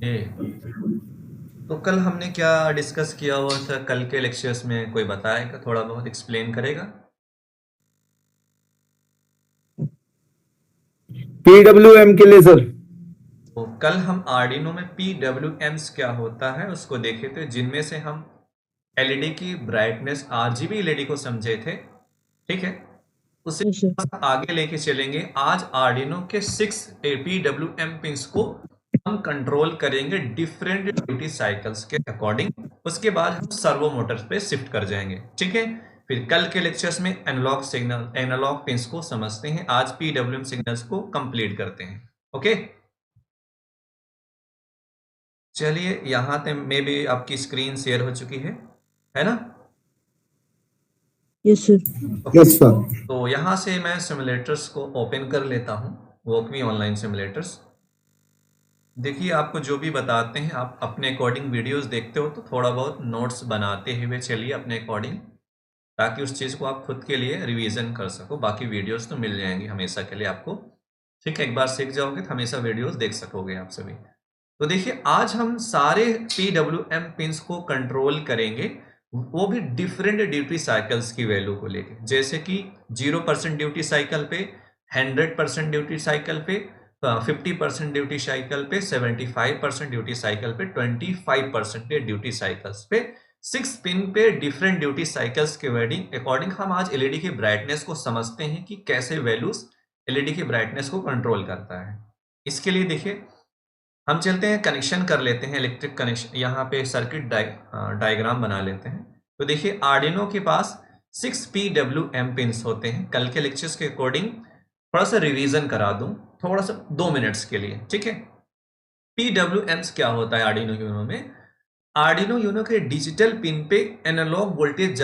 ये तो कल हमने क्या डिस्कस किया हुआ था? कल के लेक्चर्स में कोई बताएगा, थोड़ा बहुत एक्सप्लेन करेगा? पीडब्ल्यूएम के लिए सर। तो कल हम आर्डिनो में PWMs क्या होता है उसको देखे थे, जिनमें से हम एलईडी की ब्राइटनेस, आरजीबी एलईडी को समझे थे। ठीक है, उसे यस सर। आगे लेके चलेंगे। आज आर्डिनो के 6 PWM पिंस को हम कंट्रोल करेंगे डिफरेंट ड्यूटी साइकिल्स के अकॉर्डिंग। उसके बाद हम सर्वो मोटर्स पे शिफ्ट कर जाएंगे। ठीक है, फिर कल के लेक्चर्स में एनालॉग सिग्नल, एनालॉग पिंस को समझते हैं। आज PWM सिग्नल्स को कंप्लीट करते हैं। ओके, चलिए यहां तक में भी आपकी स्क्रीन शेयर हो चुकी है ना? Yes sir. Yes sir. तो यहां से मैं सिमुलेटर्स को ओपन कर लेता हूं, वॉकमी ऑनलाइन सिमुलेटर्स। देखिए, आपको जो भी बताते हैं आप अपने अकॉर्डिंग वीडियोस देखते हो, तो थोड़ा बहुत नोट्स बनाते हुए चलिए अपने अकॉर्डिंग, ताकि उस चीज़ को आप खुद के लिए रिवीजन कर सको। बाकी वीडियोस तो मिल जाएंगी हमेशा के लिए आपको। ठीक है, एक बार सीख जाओगे तो हमेशा वीडियोस देख सकोगे आप सभी। तो देखिए, आज हम सारे PWM पिंस को कंट्रोल करेंगे, वो भी डिफरेंट ड्यूटी साइकिल्स की वैल्यू को लेके। जैसे कि 0% ड्यूटी साइकिल पे, 100% ड्यूटी साइकिल पे, 50% ड्यूटी साइकिल पे, 75% ड्यूटी साइकिल पे, 25% ड्यूटी साइकिल्स पे, 6 पिन पे डिफरेंट ड्यूटी साइकिल्स के अकॉर्डिंग हम आज एलईडी की ब्राइटनेस को समझते हैं कि कैसे वैल्यूज एलईडी की ब्राइटनेस को कंट्रोल करता है। इसके लिए देखिए, हम चलते हैं, कनेक्शन कर लेते हैं, इलेक्ट्रिक कनेक्शन। यहाँ पे सर्किट डायग्राम बना लेते हैं। तो देखिए, आर्डिनो के पास 6 PWM पिंस होते हैं। कल के लेक्चर्स के अकॉर्डिंग थोड़ा सा रिवीजन करा दूं, थोड़ा सा 2 मिनट्स के लिए। ठीक है, PWMs क्या होता है आर्डिनो यूनो में? आर्डिनो यूनो के डिजिटल पिन पे एनालॉग वोल्टेज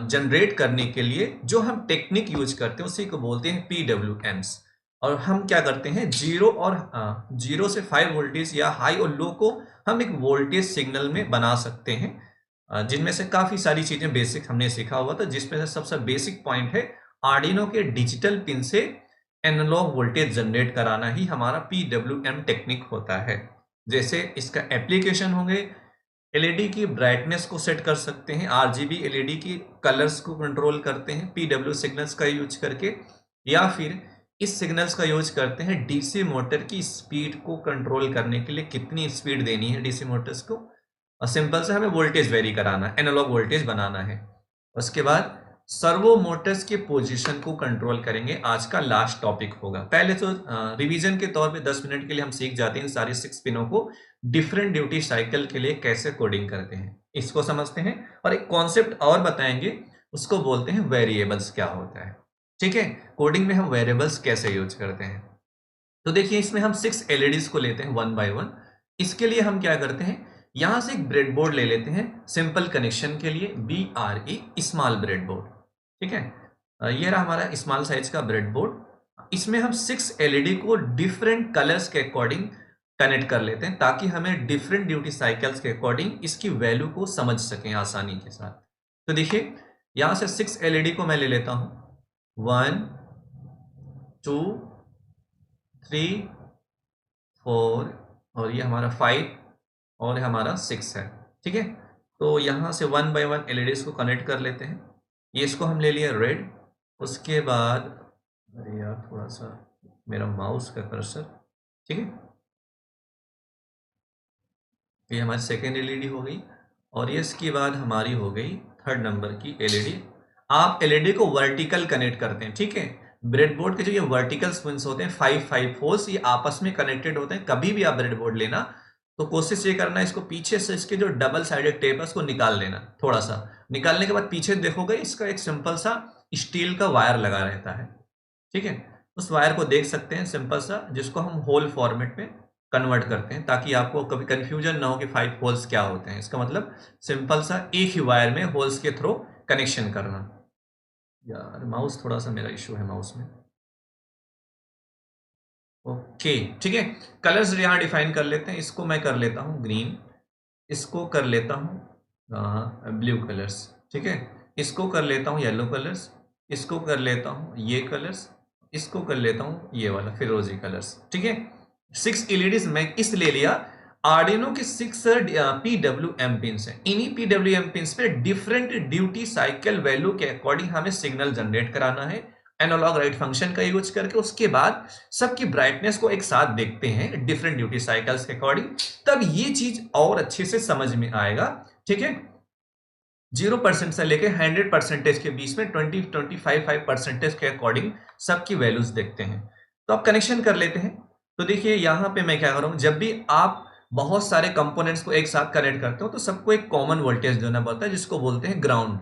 जनरेट करने के लिए जो हम टेक्निक यूज करते हैं उसी को बोलते हैं PWMs। और हम क्या करते हैं, जीरो से 5 वोल्टेज या हाई और लो को हम एक वोल्टेज सिग्नल में बना सकते हैं। जिनमें से काफी सारी चीजें बेसिक हमने सीखा हुआ था, जिसमें से सबसे बेसिक पॉइंट है आर्डिनो के डिजिटल पिन से एनालॉग वोल्टेज जनरेट कराना ही हमारा PWM टेक्निक होता है। जैसे इसका एप्लीकेशन होंगे, एलईडी की ब्राइटनेस को सेट कर सकते हैं, आरजीबी एलईडी की कलर्स को कंट्रोल करते हैं PW सिग्नल्स का यूज करके, या फिर इस सिग्नल्स का यूज करते हैं डीसी मोटर की स्पीड को कंट्रोल करने के लिए, कितनी स्पीड देनी है डीसी मोटर्स को। और सिंपल से हमें वोल्टेज वेरी कराना है, एनालॉग वोल्टेज बनाना है। उसके बाद सर्वो मोटर्स के पोजीशन को कंट्रोल करेंगे, आज का लास्ट टॉपिक होगा। पहले तो रिवीजन के तौर पे 10 मिनट के लिए हम सीख जाते हैं सारे 6 पिनों को डिफरेंट ड्यूटी साइकिल के लिए कैसे कोडिंग करते हैं, इसको समझते हैं। और एक कॉन्सेप्ट और बताएंगे, उसको बोलते हैं वेरिएबल्स क्या होता है। ठीक है, कोडिंग में हम वेरिएबल्स कैसे यूज करते हैं। तो देखिए, इसमें हम 6 एलईडीज को लेते हैं वन बाय वन। इसके लिए हम क्या करते हैं, यहां से एक ब्रेडबोर्ड ले लेते हैं सिंपल कनेक्शन के लिए, BRE स्मॉल ब्रेडबोर्ड। ठीक है, ये रहा हमारा स्मॉल साइज का ब्रेडबोर्ड। इसमें हम 6 एलईडी को डिफरेंट कलर्स के अकॉर्डिंग कनेक्ट कर लेते हैं, ताकि हमें डिफरेंट ड्यूटी साइकिल्स के अकॉर्डिंग इसकी वैल्यू को समझ सकें आसानी के साथ। तो देखिए, यहां से 6 एलईडी को मैं ले लेता हूं, 1 2 3 4, और ये हमारा 5, और हमारा 6 है। ठीक है, तो यहाँ से 1 बाय 1 एलईडीज को कनेक्ट कर लेते हैं। ये इसको हम ले लिया रेड। उसके बाद, अरे यार थोड़ा सा मेरा माउस का कर्सर, ठीक है, ये हमारी सेकेंड एलईडी हो गई। और ये इसके बाद हमारी हो गई थर्ड नंबर की एलईडी। आप एलईडी को वर्टिकल कनेक्ट करते हैं। ठीक है, ब्रेडबोर्ड के जो ये वर्टिकल पिंस होते हैं 5 होल्स, ये आपस में कनेक्टेड होते हैं। कभी भी आप ब्रेडबोर्ड लेना तो कोशिश ये करना है, इसको पीछे से इसके जो डबल साइडेड टेप है उसको निकाल लेना। थोड़ा सा निकालने के बाद पीछे देखोगे, इसका एक सिंपल सा स्टील का वायर लगा रहता है। ठीक है, उस वायर को देख सकते हैं सिंपल सा, जिसको हम होल फॉर्मेट में कन्वर्ट करते हैं, ताकि आपको कभी कंफ्यूजन ना हो कि 5 होल्स क्या होते हैं। इसका मतलब सिंपल सा एक ही वायर में होल्स के थ्रू कनेक्शन करना। यार माउस, थोड़ा सा मेरा इशू है माउस में। ओके, ठीक है, कलर्स यहाँ डिफाइन कर लेते हैं। इसको मैं कर लेता हूँ ग्रीन, इसको कर लेता हूँ ब्लू कलर्स। ठीक है, इसको कर लेता हूँ येलो कलर्स, इसको कर लेता हूँ ये कलर्स, इसको कर लेता हूँ ये वाला फिरोजी कलर्स। ठीक है, 6 एलईडीज मैं इस ले लिया। आर्डिनो के 6 PWM पिन्स हैं। इन्हीं PWM पिन्स पे डिफरेंट ड्यूटी साइकिल वैल्यू के अकॉर्डिंग हमें सिग्नल जनरेट कराना है एनालॉग राइट फंक्शन का यूज करके। उसके बाद सबकी ब्राइटनेस को एक साथ देखते हैं डिफरेंट ड्यूटी साइकिल्स के अकॉर्डिंग, तब ये चीज और अच्छे से समझ में आएगा। ठीक है, 0% से लेके 100% के बीच में 20-25% के अकॉर्डिंग सबकी वैल्यूज देखते हैं। तो आप कनेक्शन कर लेते हैं। तो देखिए यहां पे मैं क्या कर रहा हूं, जब भी आप बहुत सारे कंपोनेंट्स को एक साथ कनेक्ट करते हो तो सबको एक कॉमन वोल्टेज देना पड़ता है जिसको बोलते हैं ग्राउंड।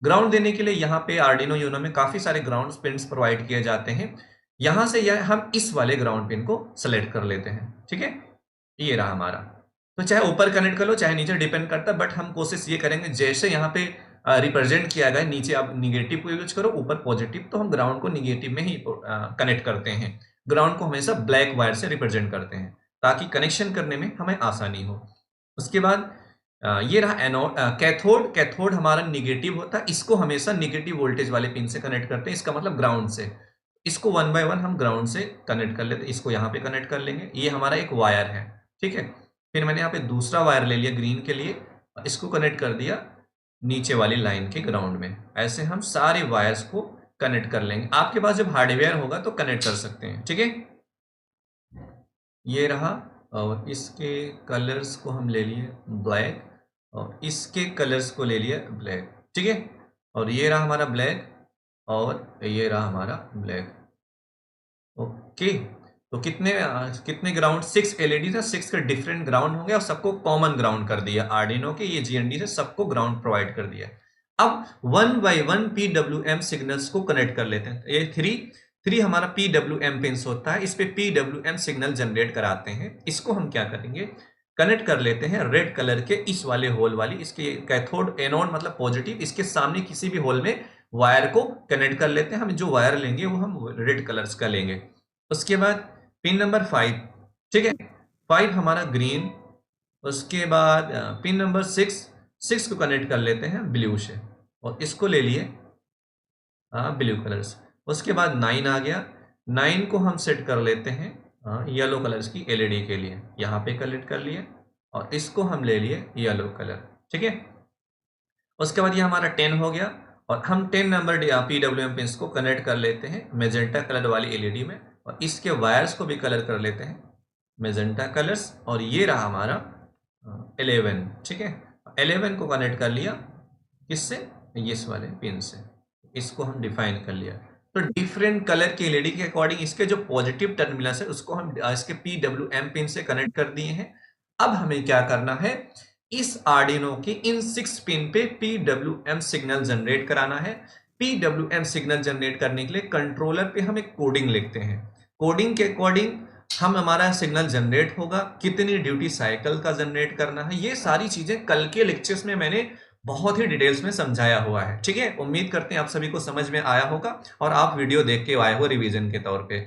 ग्राउंड देने के लिए यहाँ पे आर्डिनो यूनो में काफी सारे ग्राउंड पिन्स प्रोवाइड किए जाते हैं। यहां से हम इस वाले ग्राउंड पिन को सेलेक्ट कर लेते हैं। ठीक है, ये रहा हमारा। तो चाहे ऊपर कनेक्ट कर लो चाहे नीचे, डिपेंड करता है, बट हम कोशिश ये करेंगे जैसे यहाँ पे रिप्रेजेंट किया गया, नीचे आप निगेटिव को यूज करो, ऊपर पॉजिटिव, तो हम ग्राउंड को निगेटिव में ही कनेक्ट करते हैं। ग्राउंड को हमेशा ब्लैक वायर से रिप्रेजेंट करते हैं ताकि कनेक्शन करने में हमें आसानी हो। उसके बाद ये रहा एनोड, कैथोड। कैथोड हमारा निगेटिव होता है, इसको हमेशा निगेटिव वोल्टेज वाले पिन से कनेक्ट करते हैं, इसका मतलब ग्राउंड से। इसको 1 बाय 1 हम ग्राउंड से कनेक्ट कर लेते हैं। इसको यहाँ पे कनेक्ट कर लेंगे, ये हमारा एक वायर है। ठीक है, फिर मैंने यहाँ पे दूसरा वायर ले लिया ग्रीन के लिए, इसको कनेक्ट कर दिया नीचे वाली लाइन के ग्राउंड में। ऐसे हम सारे वायर्स को कनेक्ट कर लेंगे। आपके पास जब हार्डवेयर होगा तो कनेक्ट कर सकते हैं। ठीक है, ये रहा, और इसके कलर्स को हम ले लिए ब्लैक, और इसके कलर्स को ले लिया ब्लैक। ठीक है, और ये रहा हमारा ब्लैक, और ये रहा हमारा ब्लैक। ओके, तो कितने ग्राउंड, 6 एलईडी था, 6 के डिफरेंट ग्राउंड होंगे और सबको कॉमन ग्राउंड कर दिया आर्डिनो के, ये जीएनडी से सबको ग्राउंड प्रोवाइड कर दिया। अब 1 बाय 1 PWM सिग्नल्स को कनेक्ट कर लेते हैं। ये 3 हमारा PWM पिंस होता है, इस पे PWM सिग्नल जनरेट कराते हैं। इसको हम क्या करेंगे, कनेक्ट कर लेते हैं रेड कलर के इस वाले होल वाली, इसके कैथोड, एनोड मतलब पॉजिटिव, इसके सामने किसी भी होल में वायर को कनेक्ट कर लेते हैं। हम जो वायर लेंगे वो हम रेड कलर्स का लेंगे। उसके बाद पिन नंबर 5, ठीक है, 5 हमारा ग्रीन। उसके बाद पिन नंबर 6 को कनेक्ट कर लेते हैं ब्लू से, और इसको ले लिए ब्लू कलर्स। उसके बाद 9 आ गया, 9 को हम सेट कर लेते हैं येलो कलर्स की एलईडी के लिए, यहाँ पे कनेक्ट कर लिए, और इसको हम ले लिए येलो कलर। ठीक है, उसके बाद ये हमारा 10 हो गया, और हम 10 नंबर PWM पिंस को कनेक्ट कर लेते हैं मेजेंटा कलर वाली एलईडी में, और इसके वायर्स को भी कलर कर लेते हैं मेजेंटा कलर्स। और ये रहा हमारा 11। ठीक है, 11 को कनेक्ट कर लिया किससे, इस वाले पिन से, इसको हम डिफाइन कर लिया। तो डिफरेंट कलर की एलईडी के अकॉर्डिंग इसके जो पॉजिटिव टर्मिनल्स है उसको हम इसके PWM पिन से कनेक्ट कर दिए हैं। अब हमें क्या करना है, इस आर्डिनो की इन 6 पिन पे PWM सिग्नल जनरेट कराना है। PWM सिग्नल जनरेट करने के लिए कंट्रोलर पे हम एक कोडिंग लिखते हैं। कोडिंग के अकॉर्डिंग हम हमारा सिग्नल जनरेट होगा, कितनी ड्यूटी साइकिल का जनरेट करना है, ये सारी चीजें कल के लेक्चर्स में मैंने बहुत ही डिटेल्स में समझाया हुआ है। ठीक है, उम्मीद करते हैं आप सभी को समझ में आया होगा और आप वीडियो देख के आए हो रिवीजन के तौर पे।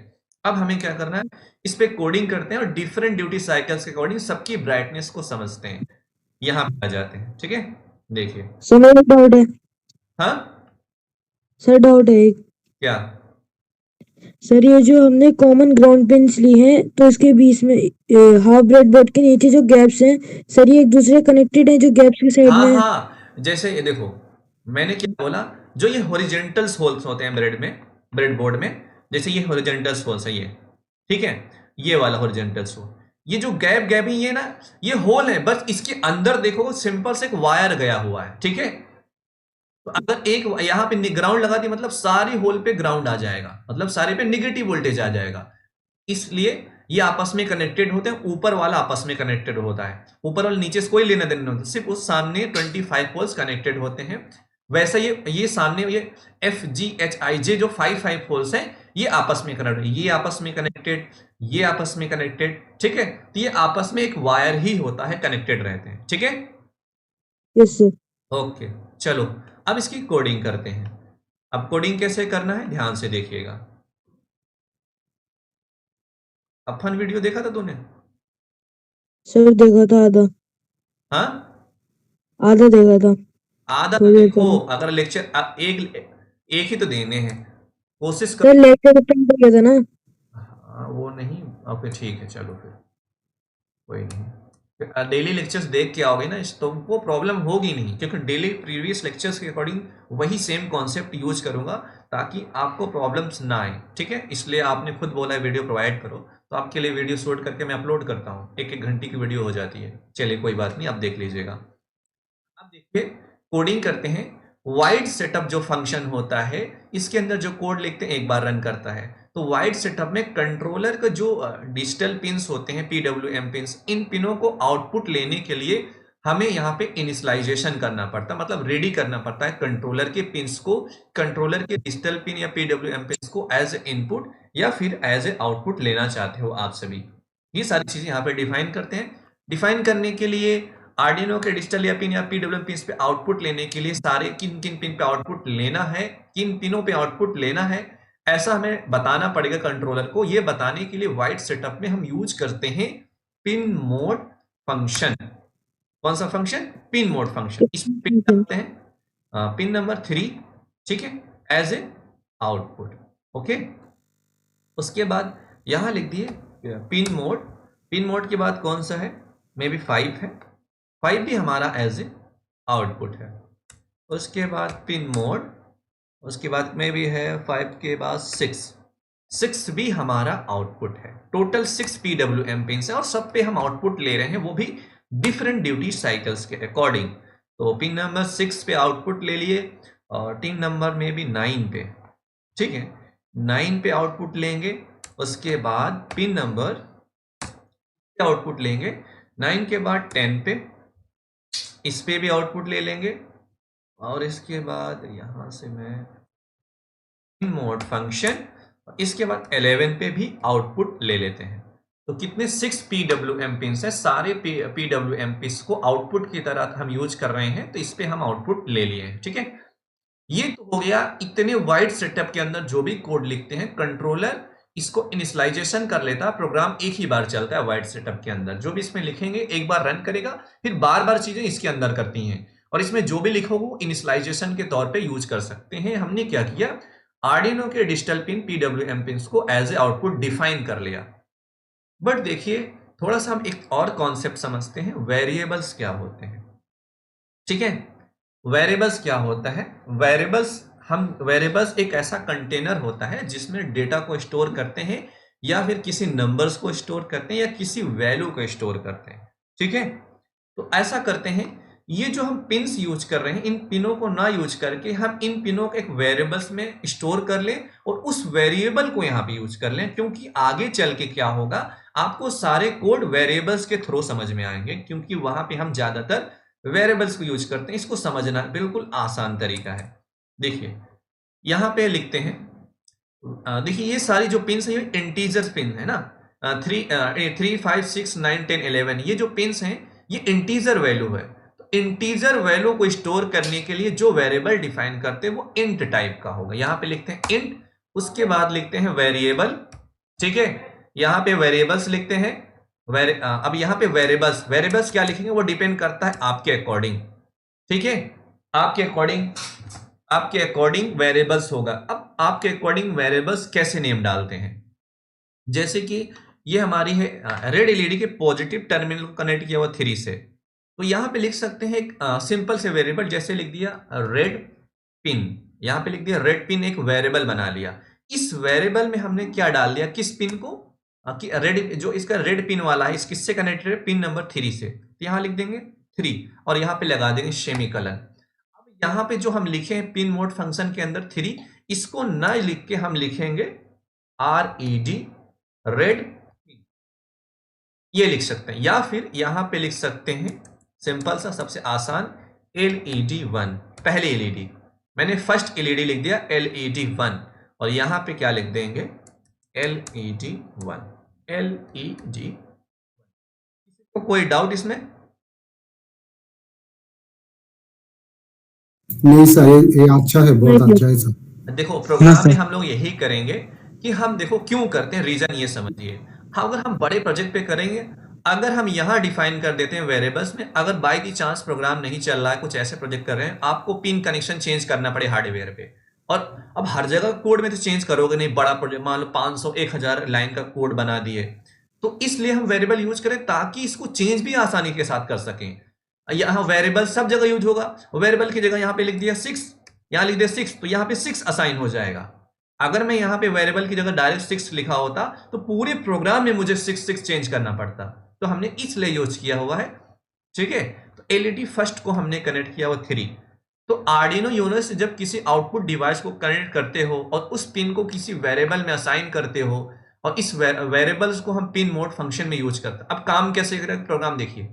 अब हमें क्या करना है, इस पे कोडिंग करते हैं और डिफरेंट ड्यूटी साइकिल्स के अकॉर्डिंग सबकी ब्राइटनेस को समझते हैं। यहाँ पे आ जाते हैं। ठीक है, देखिए सर मेरा डाउट है। हाँ सर डाउट है एक। क्या, सर ये जो हमने कॉमन ग्राउंड पिंस ली हैं तो इसके बीच में हाफ ब्रेडबोर्ड के नीचे जो गैप्स हैं, सर ये एक दूसरे कनेक्टेड हैं जो गैप्स की साइड हाँ में है? हाँ, जैसे ये देखो मैंने क्या बोला, जो ये हॉरिजेंटल्स होल्स होते हैं ब्रेड बोर्ड में, जैसे ये हॉरिजेंटल्स होल्स है ये, ठीक है, ये वाला हॉरिजेंटल्स होल, ये जो गैप है ये ना, ये होल है, बस इसके अंदर देखो सिंपल से एक वायर गया हुआ है। ठीक है, तो अगर एक यहां पे ग्राउंड लगा दी मतलब सारी होल पे ग्राउंड आ जाएगा, मतलब सारे पे निगेटिव वोल्टेज आ जाएगा, इसलिए ये आपस में कनेक्टेड होते हैं। ऊपर वाला आपस में कनेक्टेड होता है, ऊपर वाला नीचे से कोई लेना देना नहीं होता, सिर्फ उस सामने 25 पोल्स कनेक्टेड होते हैं। वैसे ये सामने ये FGHIJ जो 5 पोल्स हैं ये आपस में कनेक्टेड, ये आपस में कनेक्टेड, ये आपस में कनेक्टेड। ठीक है, तो ये आपस में एक वायर ही होता है, कनेक्टेड रहते हैं। ठीक है, यस सर। ओके, चलो अब इसकी कोडिंग करते हैं। अब कोडिंग कैसे करना है ध्यान से देखिएगा। अपन वीडियो देखा था तूने? सर देखा था आधा। हाँ, आधा देखा था। आधा थोड़ी देर देखो, पहले। अगर लेक्चर एक ही तो देने हैं, कोशिश सर करो। लेक्चर खत्म हो गया था ना। हाँ, वो नहीं, ओके ठीक है, चलो फिर कोई नहीं। डेली लेक्चर्स देख के आओगे ना तो वो प्रॉब्लम होगी नहीं, क्योंकि डेली प्रीवियस लेक्चर्स के अकॉर्डिंग वही सेम कॉन्सेप्ट यूज करूंगा ताकि आपको प्रॉब्लम्स ना आए, ठीक है। इसलिए आपने खुद बोला है वीडियो प्रोवाइड करो, तो आपके लिए वीडियो शूट करके मैं अपलोड करता हूँ, 1-1 घंटे की वीडियो हो जाती है। चलिए कोई बात नहीं, आप देख लीजिएगा। अब देखिए कोडिंग करते हैं। वाइड सेटअप जो फंक्शन होता है इसके अंदर जो कोड लिखते हैं एक बार रन करता है। तो वाइड सेटअप में कंट्रोलर का जो डिजिटल पिन्स होते हैं PWM पिन्स, इन पिनों को आउटपुट लेने के लिए हमें यहाँ पे इनिशियलाइजेशन करना पड़ता है, मतलब रेडी करना पड़ता है कंट्रोलर के पिन्स को, कंट्रोलर के डिजिटल पिन या PWM पिन्स को एज ए इनपुट या फिर एज ए आउटपुट लेना चाहते हो आप सभी। ये सारी चीजें यहाँ पे डिफाइन करते हैं। डिफाइन करने के लिए आर्डिनो के डिजिटल या पिन या PWM पिन पे आउटपुट लेने के लिए सारे किन किन पिन पे आउटपुट लेना है, किन पिनों पे आउटपुट लेना है, ऐसा हमें बताना पड़ेगा कंट्रोलर को। ये बताने के लिए वाइड सेटअप में हम यूज करते हैं पिन मोड फंक्शन। कौन सा फंक्शन? Pin mode function. इसमें पिन डालते हैं पिन नंबर 3, ठीक है, एज ए आउटपुट। ओके, उसके बाद यहां लिख दिए पिन मोड। पिन मोड के बाद कौन सा है? मे बी 5 है, 5 भी हमारा एज ए आउटपुट है। उसके बाद पिन मोड, उसके बाद में भी है 5 के बाद 6 भी हमारा आउटपुट है। टोटल 6 PWM पिन है और सब पे हम आउटपुट ले रहे हैं, वो भी डिफरेंट ड्यूटी साइकिल्स के अकॉर्डिंग। तो पिन नंबर 6 पे आउटपुट ले लिए और पिन नंबर में भी 9 पे, ठीक है, 9 पे आउटपुट लेंगे। उसके बाद पिन नंबर आउटपुट लेंगे 9 के बाद 10 पे, इस पे भी आउटपुट ले लेंगे। और इसके बाद यहां से मैं पिन मोड फंक्शन, इसके बाद 11 पे भी आउटपुट ले लेते हैं। तो कितने 6 PWM पिन है, सारे PWM पिन को आउटपुट की तरह हम यूज कर रहे हैं, तो इस पे हम आउटपुट ले लिए हैं, ठीक है। ये तो हो गया। इतने वाइड सेटअप के अंदर जो भी कोड लिखते हैं कंट्रोलर इसको इनिशियलाइजेशन कर लेता है। प्रोग्राम एक ही बार चलता है वाइड सेटअप के अंदर, जो भी इसमें लिखेंगे एक बार रन करेगा, फिर बार बार चीजें इसके अंदर करती हैं, और इसमें जो भी लिखोगे इनिशियलाइजेशन के तौर पे यूज कर सकते हैं। हमने क्या किया, आर्डिनो के डिजिटल पिन PWM पिन को एज ए आउटपुट डिफाइन कर लिया। बट देखिए थोड़ा सा हम एक और कॉन्सेप्ट समझते हैं, वेरिएबल्स क्या होते हैं, ठीक है। वेरिएबल्स क्या होता है? वेरिएबल्स एक ऐसा कंटेनर होता है जिसमें डेटा को स्टोर करते हैं, या फिर किसी नंबर्स को स्टोर करते हैं, या किसी वैल्यू को स्टोर करते हैं, ठीक है। तो ऐसा करते हैं, ये जो हम पिन्स यूज कर रहे हैं, इन पिनों को ना यूज करके हम इन पिनों को एक वेरिएबल्स में स्टोर कर लें और उस वेरिएबल को यहाँ पे यूज कर लें, क्योंकि आगे चल के क्या होगा, आपको सारे कोड वेरिएबल्स के थ्रू समझ में आएंगे, क्योंकि वहां पे हम ज्यादातर वेरिएबल्स को यूज करते हैं। इसको समझना बिल्कुल आसान तरीका है। देखिए यहां पे लिखते हैं, देखिए ये सारी जो पिन्स है ये इंटीजर पिन है ना, 3, 5, 6, 9, 10, 11, ये जो पिन्स हैं ये इंटीजर वैल्यू है। तो इंटीजर वैल्यू को स्टोर करने के लिए जो वेरिएबल डिफाइन करते हैं वो इंट टाइप का होगा। यहां पे लिखते हैं इंट, उसके बाद लिखते हैं वेरिएबल, ठीक है। यहां पे वेरिएबल्स लिखते हैं। अब यहाँ पे वेरिएबल्स क्या लिखेंगे वो डिपेंड करता है आपके अकॉर्डिंग, ठीक है। आपके अकॉर्डिंग वेरिएबल्स होगा। अब आपके अकॉर्डिंग वेरिएबल्स कैसे नेम डालते हैं, जैसे कि ये हमारी है रेड एलईडी के पॉजिटिव टर्मिनल को कनेक्ट किया हुआ 3 से, तो यहाँ पे लिख सकते हैं एक सिंपल से वेरिएबल, जैसे लिख दिया रेड पिन, यहाँ पे लिख दिया रेड पिन, एक वेरिएबल बना लिया। इस वेरिएबल में हमने क्या डाल दिया, किस पिन को, कि रेड, जो इसका रेड पिन वाला है इस किससे कनेक्टेड है, पिन नंबर 3 से, तो यहाँ लिख देंगे 3 और यहाँ पे लगा देंगे सेमीकोलन। अब यहाँ पे जो हम लिखे हैं पिन मोड फंक्शन के अंदर 3, इसको ना लिख के हम लिखेंगे RED रेड पिन, ये लिख सकते हैं, या फिर यहाँ पे लिख सकते हैं सिंपल सा सबसे आसान LED 1, पहले एलईडी, मैंने फर्स्ट एलईडी लिख दिया LED 1 और यहाँ पे क्या लिख देंगे LED 1, LED। तो कोई डाउट इसमें? नहीं सर, ये अच्छा है, बहुत अच्छा है सर। देखो प्रोग्राम में हम लोग यही करेंगे कि हम देखो क्यों करते हैं, रीजन ये समझिए। अगर हम बड़े प्रोजेक्ट पे करेंगे, अगर हम यहाँ डिफाइन कर देते हैं वेरिएबल्स में, अगर बाय द चांस प्रोग्राम नहीं चल रहा है, कुछ ऐसे प्रोजेक्ट कर रहे हैं, आपको पिन कनेक्शन चेंज करना पड़े हार्डवेयर पे, और अब हर जगह कोड में तो चेंज करोगे नहीं, बड़ा प्रोजेक्ट मान लो 500 1000 लाइन का कोड बना दिए, तो इसलिए हम वेरिएबल यूज करें ताकि इसको चेंज भी आसानी के साथ कर सकें। यहां वेरिएबल सब जगह यूज होगा, वेरिएबल की जगह यहां पे लिख दिया 6, यहां लिख दिया 6, तो यहां पे 6 असाइन हो जाएगा। अगर मैं यहां पे वेरिएबल की जगह डायरेक्ट 6 लिखा होता तो पूरे प्रोग्राम में मुझे 6 चेंज करना पड़ता, तो हमने इसलिए यूज किया हुआ है। ठीक है, तो एलईडी फर्स्ट को हमने कनेक्ट किया हुआ 3। तो आर्डिनो यूनो से जब किसी आउटपुट डिवाइस को कनेक्ट करते हो और उस पिन को किसी वेरिएबल में असाइन करते हो और इस वेरिएबल्स को हम पिन मोड फंक्शन में यूज करते हैं। अब काम कैसे करें प्रोग्राम देखिए,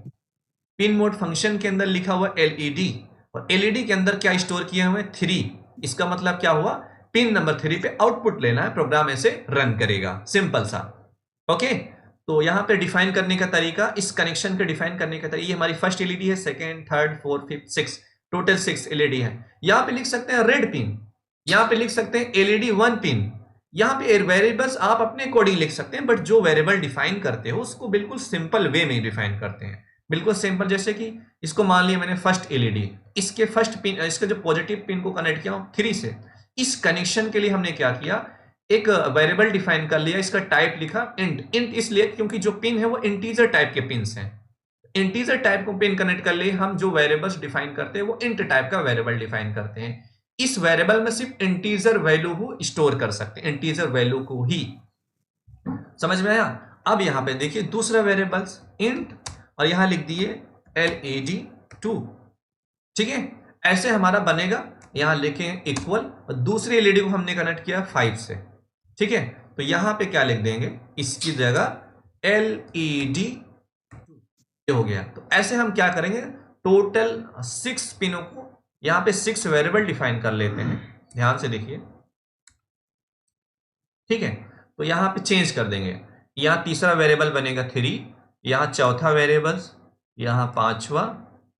पिन मोड फंक्शन के अंदर लिखा हुआ एलईडी, और एलईडी के अंदर क्या स्टोर किए हुए 3। इसका मतलब क्या हुआ, पिन नंबर 3 पे आउटपुट लेना है, प्रोग्राम ऐसे रन करेगा, सिंपल सा। ओके, तो यहां पे डिफाइन करने का तरीका, इस कनेक्शन के डिफाइन करने का तरीका, ये हमारी फर्स्ट एलईडी है, second, third, fourth, fifth, 6, total 6 LED है। यहां पे लिख सकते हैं रेड पिन, यहां पे लिख सकते हैं एलईडी 1 पिन। यहां पे वेरिएबल्स आप अपने अकॉर्डिंग लिख सकते हैं, बट जो वेरिएबल डिफाइन करते हो उसको बिल्कुल सिंपल वे में डिफाइन करते हैं, बिल्कुल सिंपल। जैसे कि इसको मान लिया मैंने फर्स्ट एलईडी, इसके फर्स्ट पिन, इसका जो पॉजिटिव पिन को कनेक्ट किया 3 से। इस कनेक्शन के लिए हमने क्या किया, एक वेरिएबल डिफाइन कर लिया, इसका टाइप लिखा इंट। इंट इसलिए क्योंकि जो पिन है वो इंटीजर टाइप के पिन्स हैं, इंटीजर टाइप को पिन कनेक्ट कर लिए। हम जो वेरिएबल्स डिफाइन करते हैं वो इंट टाइप का वेरिएबल डिफाइन करते हैं। इस वेरिएबल में सिर्फ इंटीजर वैल्यू को स्टोर कर सकते हैं, इंटीजर वैल्यू को ही। समझ में आया? अब यहां पे देखिए दूसरा वेरिएबल्स इंट, और यहां लिख दिए LED2। ठीक है, ऐसे हमारा बनेगा। यहां लिखें इक्वल, और दूसरी एलईडी को हमने कनेक्ट किया 5 से। ठीक है, तो यहां पे क्या लिख देंगे, इसकी जगह LED हो गया। तो ऐसे हम क्या करेंगे, टोटल 6 पिनों को यहां पे 6 वेरिएबल डिफाइन कर लेते हैं। ध्यान से देखिए, ठीक है, तो यहां पे चेंज कर देंगे। यहां तीसरा वेरिएबल बनेगा 3, यहां चौथा वेरिएबल, यहां पांचवा,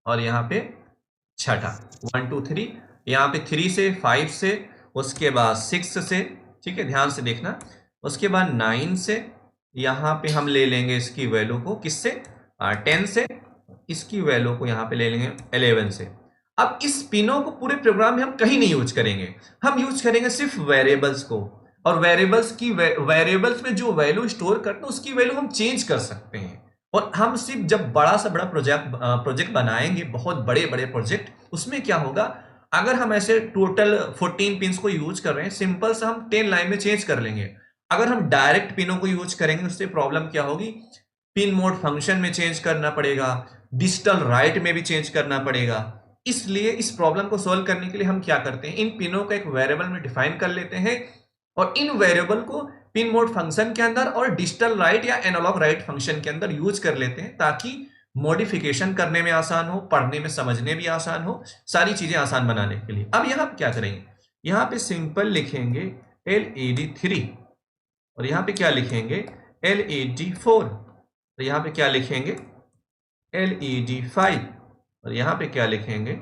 और यहां पे छठा 1 2 3। यहां पे 3 से, 5 से, उसके बाद 6 से, ठीक है, ध्यान से देखना, उसके बाद 9 से, यहां पे हम ले लेंगे इसकी वैल्यू को किससे, 10 से, इसकी वैल्यू को यहां पे ले लेंगे 11 से। अब इस पिनों को पूरे प्रोग्राम में हम कहीं नहीं यूज करेंगे, हम यूज करेंगे सिर्फ वेरिएबल्स को, और वेरिएबल्स में जो वैल्यू स्टोर करते हैं उसकी वैल्यू हम चेंज कर सकते हैं। और हम सिर्फ जब बड़ा से बड़ा प्रोजेक्ट बनाएंगे, बहुत बड़े बड़े प्रोजेक्ट, उसमें क्या होगा, अगर हम ऐसे टोटल 14 पिन्स को यूज कर रहे हैं, सिंपल से हम 10 लाइन में चेंज कर लेंगे। अगर हम डायरेक्ट पिनों को यूज करेंगे उससे प्रॉब्लम क्या होगी, पिन मोड फंक्शन में चेंज करना पड़ेगा, डिजिटल राइट में भी चेंज करना पड़ेगा। इसलिए इस प्रॉब्लम को सॉल्व करने के लिए हम क्या करते हैं, इन पिनों को एक वेरिएबल में डिफाइन कर लेते हैं, और इन वेरिएबल को पिन मोड फंक्शन के अंदर और डिजिटल राइट या एनालॉग राइट फंक्शन के अंदर यूज कर लेते हैं, ताकि मॉडिफिकेशन करने में आसान हो, पढ़ने में समझने भी आसान हो, सारी चीजें आसान बनाने के लिए। अब यहां क्या करेंगे, यहां पे सिंपल लिखेंगे LED3, और यहां पे क्या लिखेंगे LED4, तो यहां पे क्या लिखेंगे LED5, और यहां पे क्या लिखेंगे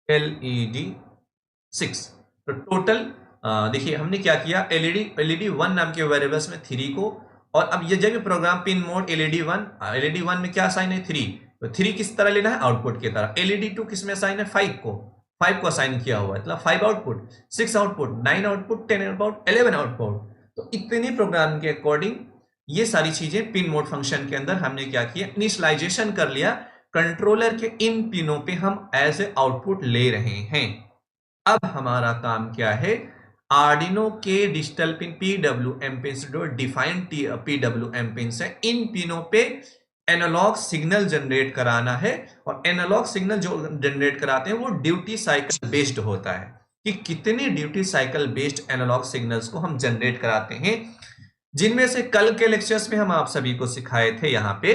LED6। तो टोटल देखिए हमने क्या किया, LED1 नाम के वेरिएबल्स में 3 को, और अब ये जब प्रोग्राम पिन मोड LED1 में क्या असाइन है 3, तो 3 किस तरह लेना है, आउटपुट की तरह। LED2 किस में असाइन है 5 को असाइन किया हुआ है, मतलब 5 output, 6 output, 9 output, 10 output, 11 output. तो इतने प्रोग्राम के अकॉर्डिंग ये सारी चीजें पिन मोड फंक्शन के अंदर हमने क्या किया, इनिशियलाइजेशन कर लिया। कंट्रोलर के इन पिनों पे हम एज ए आउटपुट ले रहे हैं। अब हमारा काम क्या है, आर्डिनो के डिजिटल पिन PWM पिन जो डिफाइंड PWM पिन है, इन पिनों पे एनालॉग सिग्नल जनरेट कराना है, और एनालॉग सिग्नल जो जनरेट कराते हैं वो ड्यूटी साइकिल बेस्ड होता है, कि कितने duty cycle based analog signals को हम जनरेट कराते हैं, जिनमें से कल के लेक्चर्स में हम आप सभी को सिखाए थे यहां पे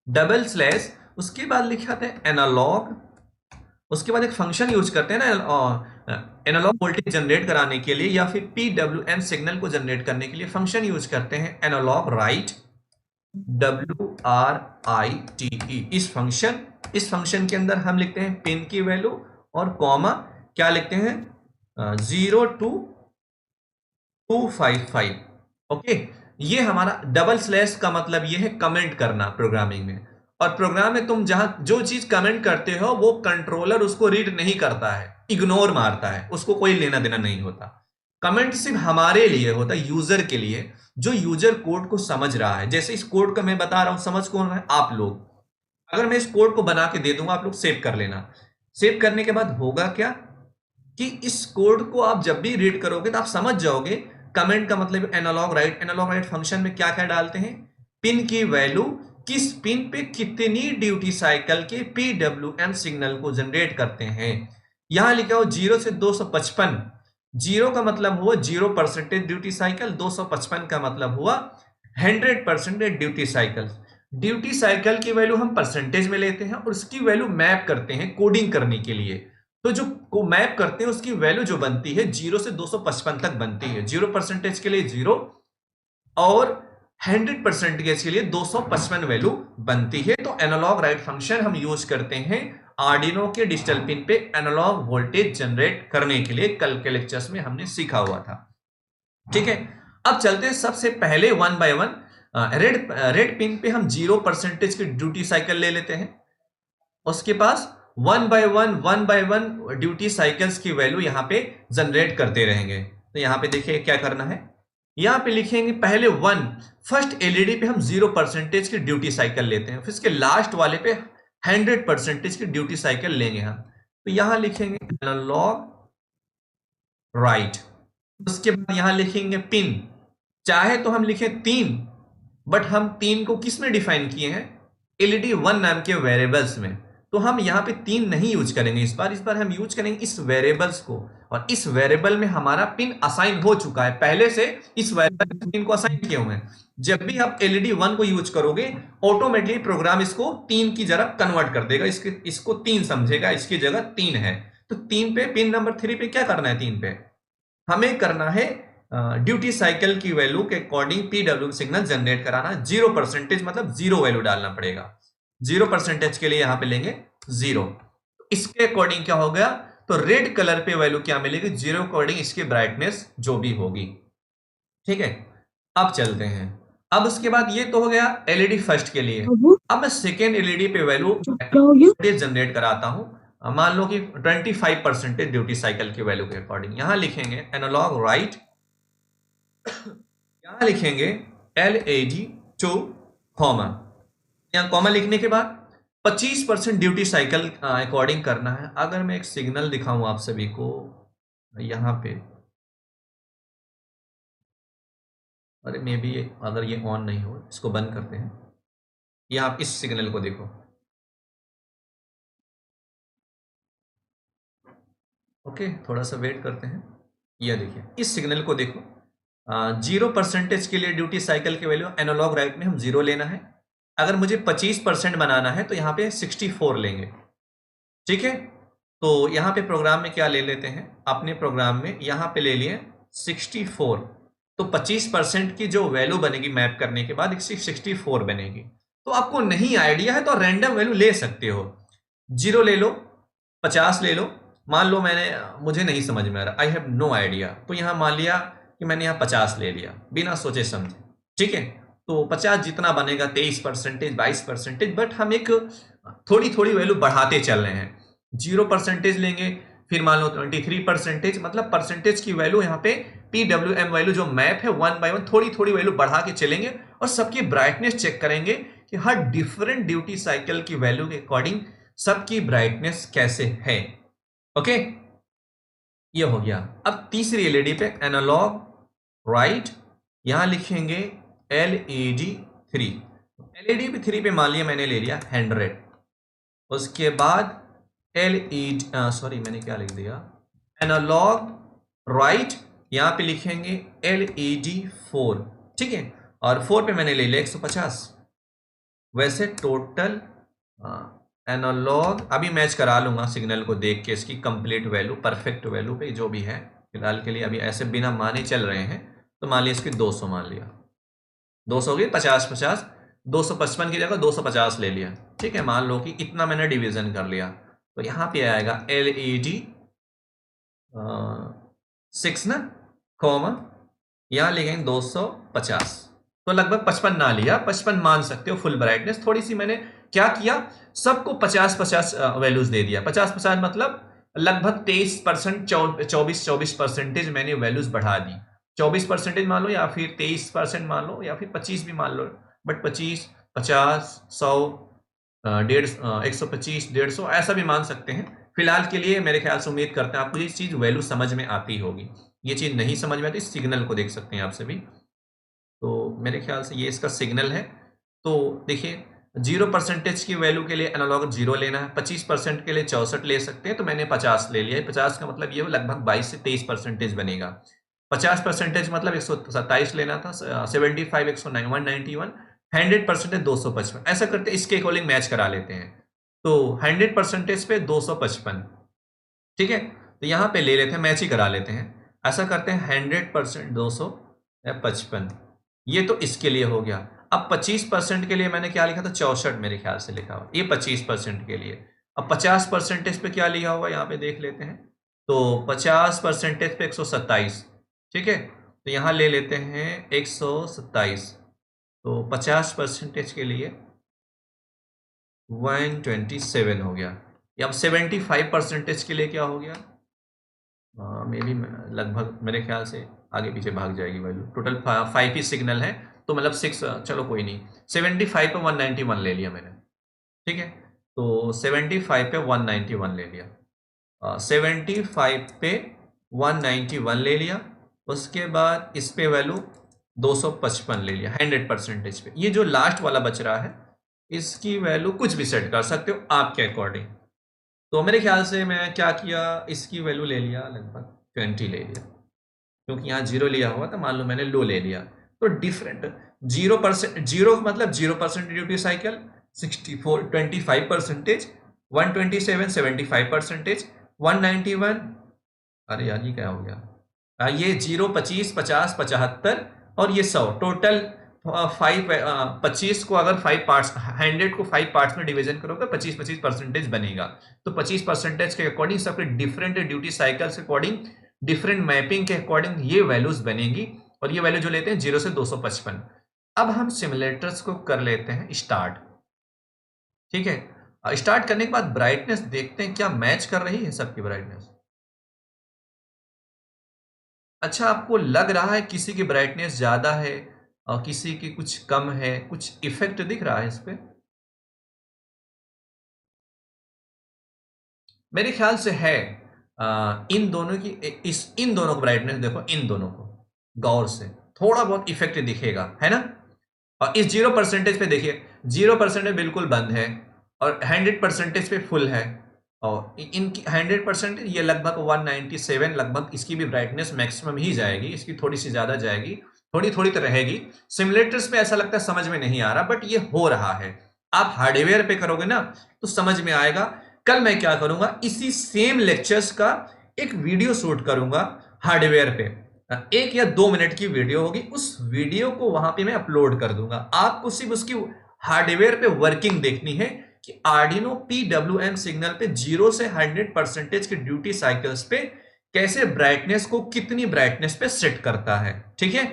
डबल स्लैश, उसके बाद लिखा था एनालॉग, उसके बाद एक फंक्शन यूज करते हैं ना एनालॉग वोल्टेज जनरेट कराने के लिए, या फिर PWM सिग्नल को जनरेट करने के लिए फंक्शन यूज करते हैं एनालॉग राइट, WRITE। इस फंक्शन के अंदर हम लिखते हैं पिन की वैल्यू, और कॉमा क्या लिखते हैं 0 to 255। ओके, ये हमारा डबल स्लैश का मतलब ये है कमेंट करना प्रोग्रामिंग में, और प्रोग्राम में तुम जहां जो चीज कमेंट करते हो वो कंट्रोलर उसको रीड नहीं करता है, इग्नोर मारता है, उसको कोई लेना देना नहीं होता। कमेंट सिर्फ हमारे लिए होता है, यूजर के लिए, जो यूजर कोड को समझ रहा है। जैसे इस कोड का मैं बता रहा हूं, समझ कौन रहा है? आप लोग। अगर मैं इस कोड को बना के दे दूंगा, आप लोग सेव कर लेना। सेव करने के बाद होगा क्या कि इस कोड को आप जब भी रीड करोगे तो आप समझ जाओगे कमेंट का मतलब analog write. Analog write function में क्या क्या डालते हैं? पिन की वैल्यू, किस पिन पे कितनी ड्यूटी साइकिल के PWM सिग्नल को जनरेट करते हैं। यहां लिखा हो 0 से 255। 0 का मतलब हुआ 0% ड्यूटी साइकिल, 255 का मतलब हुआ 100% ड्यूटी साइकिल। ड्यूटी साइकिल की वैल्यू हम परसेंटेज में लेते हैं और उसकी वैल्यू मैप करते हैं कोडिंग करने के लिए। तो जो को मैप करते हैं उसकी वैल्यू जो बनती है 0 से 255 तक बनती है। 0% के लिए 0 और 100% के लिए 255 वैल्यू बनती है। तो एनालॉग राइट फंक्शन हम यूज करते हैं आर्डिनो के डिजिटल पिन पे एनालॉग वोल्टेज जनरेट करने के लिए। कल के लेक्चर्स में हमने सीखा हुआ था। ठीक है, अब चलते हैं सबसे पहले one by one. Red pin पे हम 0% की ड्यूटी साइकिल ले लेते हैं। उसके पास one by one duty cycles की वैल्यू यहां पे जनरेट करते रहेंगे। तो यहां पे देखिए क्या करना है, यहां पे लिखेंगे पहले 1। फर्स्ट एलईडी पे हम 0% की ड्यूटी साइकिल लेते हैं, फिर इसके लास्ट वाले पे 100% की ड्यूटी साइकिल लेंगे हम। तो यहां लिखेंगे एनालॉग राइट। उसके बाद यहां लिखेंगे पिन। चाहे तो हम लिखें 3, बट हम 3 को किस में डिफाइन किए हैं? एलईडी 1 नाम के वेरिएबल्स में। तो हम यहां पे 3 नहीं यूज करेंगे इस बार हम यूज करेंगे इस वेरिएबल्स को। और इस वेरिएबल में हमारा पिन असाइन हो चुका है, पहले से इस वेरिएबल में पिन को असाइन किए हुए हैं। जब भी आप एलईडी 1 को यूज करोगे ऑटोमेटिकली प्रोग्राम इसको 3 की जगह कन्वर्ट कर देगा, इसको 3 समझेगा, इसकी जगह 3 है। तो 3 पे, पिन नंबर 3 पे क्या करना है? 3 पे हमें करना है ड्यूटी साइकिल की वैल्यू के अकॉर्डिंग PWM सिग्नल जनरेट कराना। 0% मतलब 0 वैल्यू डालना पड़ेगा। 0% के लिए यहां पे लेंगे 0। इसके अकॉर्डिंग क्या हो गया? तो रेड कलर पे वैल्यू क्या मिलेगी? 0 अकॉर्डिंग इसकी ब्राइटनेस जो भी होगी। ठीक है, अब चलते हैं। अब उसके बाद ये तो हो गया एलईडी फर्स्ट के लिए। अब मैं सेकेंड एलईडी पे वैल्यू जनरेट कराता हूं। मान लो कि 25% ड्यूटी साइकिल की वैल्यू के अकॉर्डिंग यहां लिखेंगे एनालॉग राइट। यहां लिखेंगे LAD2 कॉमा। यहां कॉमा लिखने के बाद 25% ड्यूटी साइकिल अकॉर्डिंग करना है। अगर मैं एक सिग्नल दिखाऊं आप सभी को यहां पे, अरे मे बी अगर ये ऑन नहीं हो, इसको बंद करते हैं। यहां आप इस सिग्नल को देखो, ओके, थोड़ा सा वेट करते हैं। यह देखिए इस सिग्नल को देखो, 0% के लिए ड्यूटी साइकिल की वैल्यू एनालॉग राइट में हम 0 लेना है। अगर मुझे 25% बनाना है तो यहाँ पे 64 लेंगे। ठीक है, तो यहाँ पे प्रोग्राम में क्या ले लेते हैं? अपने प्रोग्राम में यहाँ पे ले लिए 64। तो 25% की जो वैल्यू बनेगी मैप करने के बाद 64 बनेगी। तो आपको नहीं आइडिया है तो रैंडम वैल्यू ले सकते हो, 0 ले लो, 50 ले लो। मान लो मुझे नहीं समझ में आ रहा, आई हैव नो आइडिया, तो यहाँ मान लिया कि मैंने यहाँ 50 ले लिया बिना सोचे समझे। ठीक है, तो 50 जितना बनेगा 23%, 22%, बट हम एक थोड़ी थोड़ी वैल्यू बढ़ाते चल रहे हैं। 0% लेंगे, फिर मान लो 23%, मतलब परसेंटेज की वैल्यू यहाँ पे PWM वैल्यू जो मैप है 1 बाय 1 थोड़ी थोड़ी वैल्यू बढ़ा के चलेंगे और सबकी ब्राइटनेस चेक करेंगे कि हर डिफरेंट ड्यूटी साइकिल की वैल्यू के अकॉर्डिंग सबकी ब्राइटनेस कैसे है। ओके, ये हो गया। अब तीसरी एलईडी पे एनालॉग राइट, यहां लिखेंगे LED3। LED3 पे मान लिया मैंने ले लिया 100। उसके बाद सॉरी मैंने क्या लिख दिया, एनालॉग राइट, यहां पे लिखेंगे LED4। ठीक है, और 4 पे मैंने ले लिया 150। वैसे टोटल एनालॉग अभी मैच करा लूंगा सिग्नल को देख के, इसकी कंप्लीट वैल्यू, परफेक्ट वैल्यू पे जो भी है। फिलहाल के लिए अभी ऐसे बिना माने चल रहे हैं, तो मान लिया इसकी 200 मान लिया, 200 की 50-50, 255 की जगह 250 ले लिया। ठीक है, मान लो कि इतना मैंने डिवीजन कर लिया, तो यहाँ पे आएगा LED6 ना, कॉमा, यहाँ लिखेंगे 250। तो लगभग 55 ना लिया, 55 मान सकते हो फुल ब्राइटनेस। थोड़ी सी मैंने क्या किया, सबको 50-50 वैल्यूज दे दिया। 50-50 मतलब लगभग 23%, 24% मैंने वैल्यूज बढ़ा दी। 24% मान लो, या फिर 23% मान लो, या फिर 25 भी मान लो, बट 25, 50, 100, 125, 150 ऐसा भी मान सकते हैं। फिलहाल के लिए मेरे ख्याल से उम्मीद करते हैं आपको ये चीज वैल्यू समझ में आती होगी। ये चीज नहीं समझ में आती, सिग्नल को देख सकते हैं आप सभी। तो मेरे ख्याल से ये इसका सिग्नल है। तो देखिए 0% की वैल्यू के लिए एनालॉग 0 लेना है, 25% के लिए 64 ले सकते हैं, तो मैंने 50 ले लिया है। 50 का मतलब ये लगभग 22 से 23% बनेगा। 50% मतलब 127 लेना था, 75 191, 100% 255। ऐसा करते इसके अकॉर्डिंग मैच करा लेते हैं। तो 100% पे 255, ठीक है, तो यहाँ पे ले लेते हैं, मैच ही करा लेते हैं। ऐसा करते हैं 100% 255, ये तो इसके लिए हो गया। अब 25% के लिए मैंने क्या लिखा था, 64 मेरे ख्याल से लिखा हुआ, ये 25% के लिए। अब 50% पे क्या लिखा हुआ यहाँ पे देख लेते हैं। तो 50% पे 127, ठीक है, तो यहाँ ले लेते हैं 127। तो 50% के लिए 127 हो गया। अब 75% के लिए क्या हो गया, मे बी लगभग मेरे ख्याल से आगे पीछे भाग जाएगी वैल्यू। टोटल 5 ही सिग्नल है, तो मतलब 6, चलो कोई नहीं, 75 पे 191 ले लिया मैंने, ठीक है। तो 75 पे 191 ले लिया, 75 पे 191 ले लिया। उसके बाद इस पे वैल्यू 255 ले लिया 100% पे। ये जो लास्ट वाला बच रहा है, इसकी वैल्यू कुछ भी सेट कर सकते हो आपके अकॉर्डिंग। तो मेरे ख्याल से मैं क्या किया, इसकी वैल्यू ले लिया लगभग 20 ले लिया, क्योंकि यहाँ 0 लिया हुआ था, मान लो मैंने लो ले लिया। तो डिफरेंट 0%, 0 मतलब 0% ड्यूटी साइकिल, 64 25%, 127 75%, 191, अरे यार ये क्या हो गया, ये 0, 25, 50, 75 और ये 100, टोटल 25 को अगर 5 पार्ट्स, 100 को 5 पार्ट्स में डिवीजन करोगे 25% बनेगा। तो 25% के अकॉर्डिंग सबके डिफरेंट ड्यूटी साइकिल्स के अकॉर्डिंग, डिफरेंट मैपिंग के अकॉर्डिंग ये वैल्यूज बनेगी। और ये वैल्यू जो लेते हैं 0 से 255। अब हम सिमुलेटर्स को कर लेते हैं स्टार्ट, ठीक है। स्टार्ट करने के बाद ब्राइटनेस देखते हैं क्या मैच कर रही है सबकी ब्राइटनेस। अच्छा, आपको लग रहा है किसी की ब्राइटनेस ज्यादा है और किसी की कुछ कम है, कुछ इफेक्ट दिख रहा है इस पे? मेरे ख्याल से है। इन दोनों की, इन दोनों को ब्राइटनेस देखो, इन दोनों को गौर से, थोड़ा बहुत इफेक्ट दिखेगा, है ना। और इस 0% पे देखिए, 0% बिल्कुल बंद है और 100% पे फुल है। और इनकी 100% ये लगभग 197, लगभग इसकी भी ब्राइटनेस मैक्सिमम ही जाएगी, इसकी थोड़ी सी ज्यादा जाएगी, थोड़ी थोड़ी तो रहेगी। सिमुलेटर्स पे ऐसा लगता है समझ में नहीं आ रहा, बट ये हो रहा है। आप हार्डवेयर पे करोगे ना तो समझ में आएगा। कल मैं क्या करूंगा, इसी सेम लेक्चर्स का एक वीडियो शूट करूंगा हार्डवेयर पे, 1 या 2 मिनट की वीडियो होगी, उस वीडियो को वहां पे मैं अपलोड कर दूंगा। आपको सिर्फ उसकी हार्डवेयर पे वर्किंग देखनी है कि आर्डिनो PWM सिग्नल पे 0 से 100% के ड्यूटी साइकिल्स पे कैसे ब्राइटनेस को, कितनी ब्राइटनेस पे सेट करता है, ठीक है।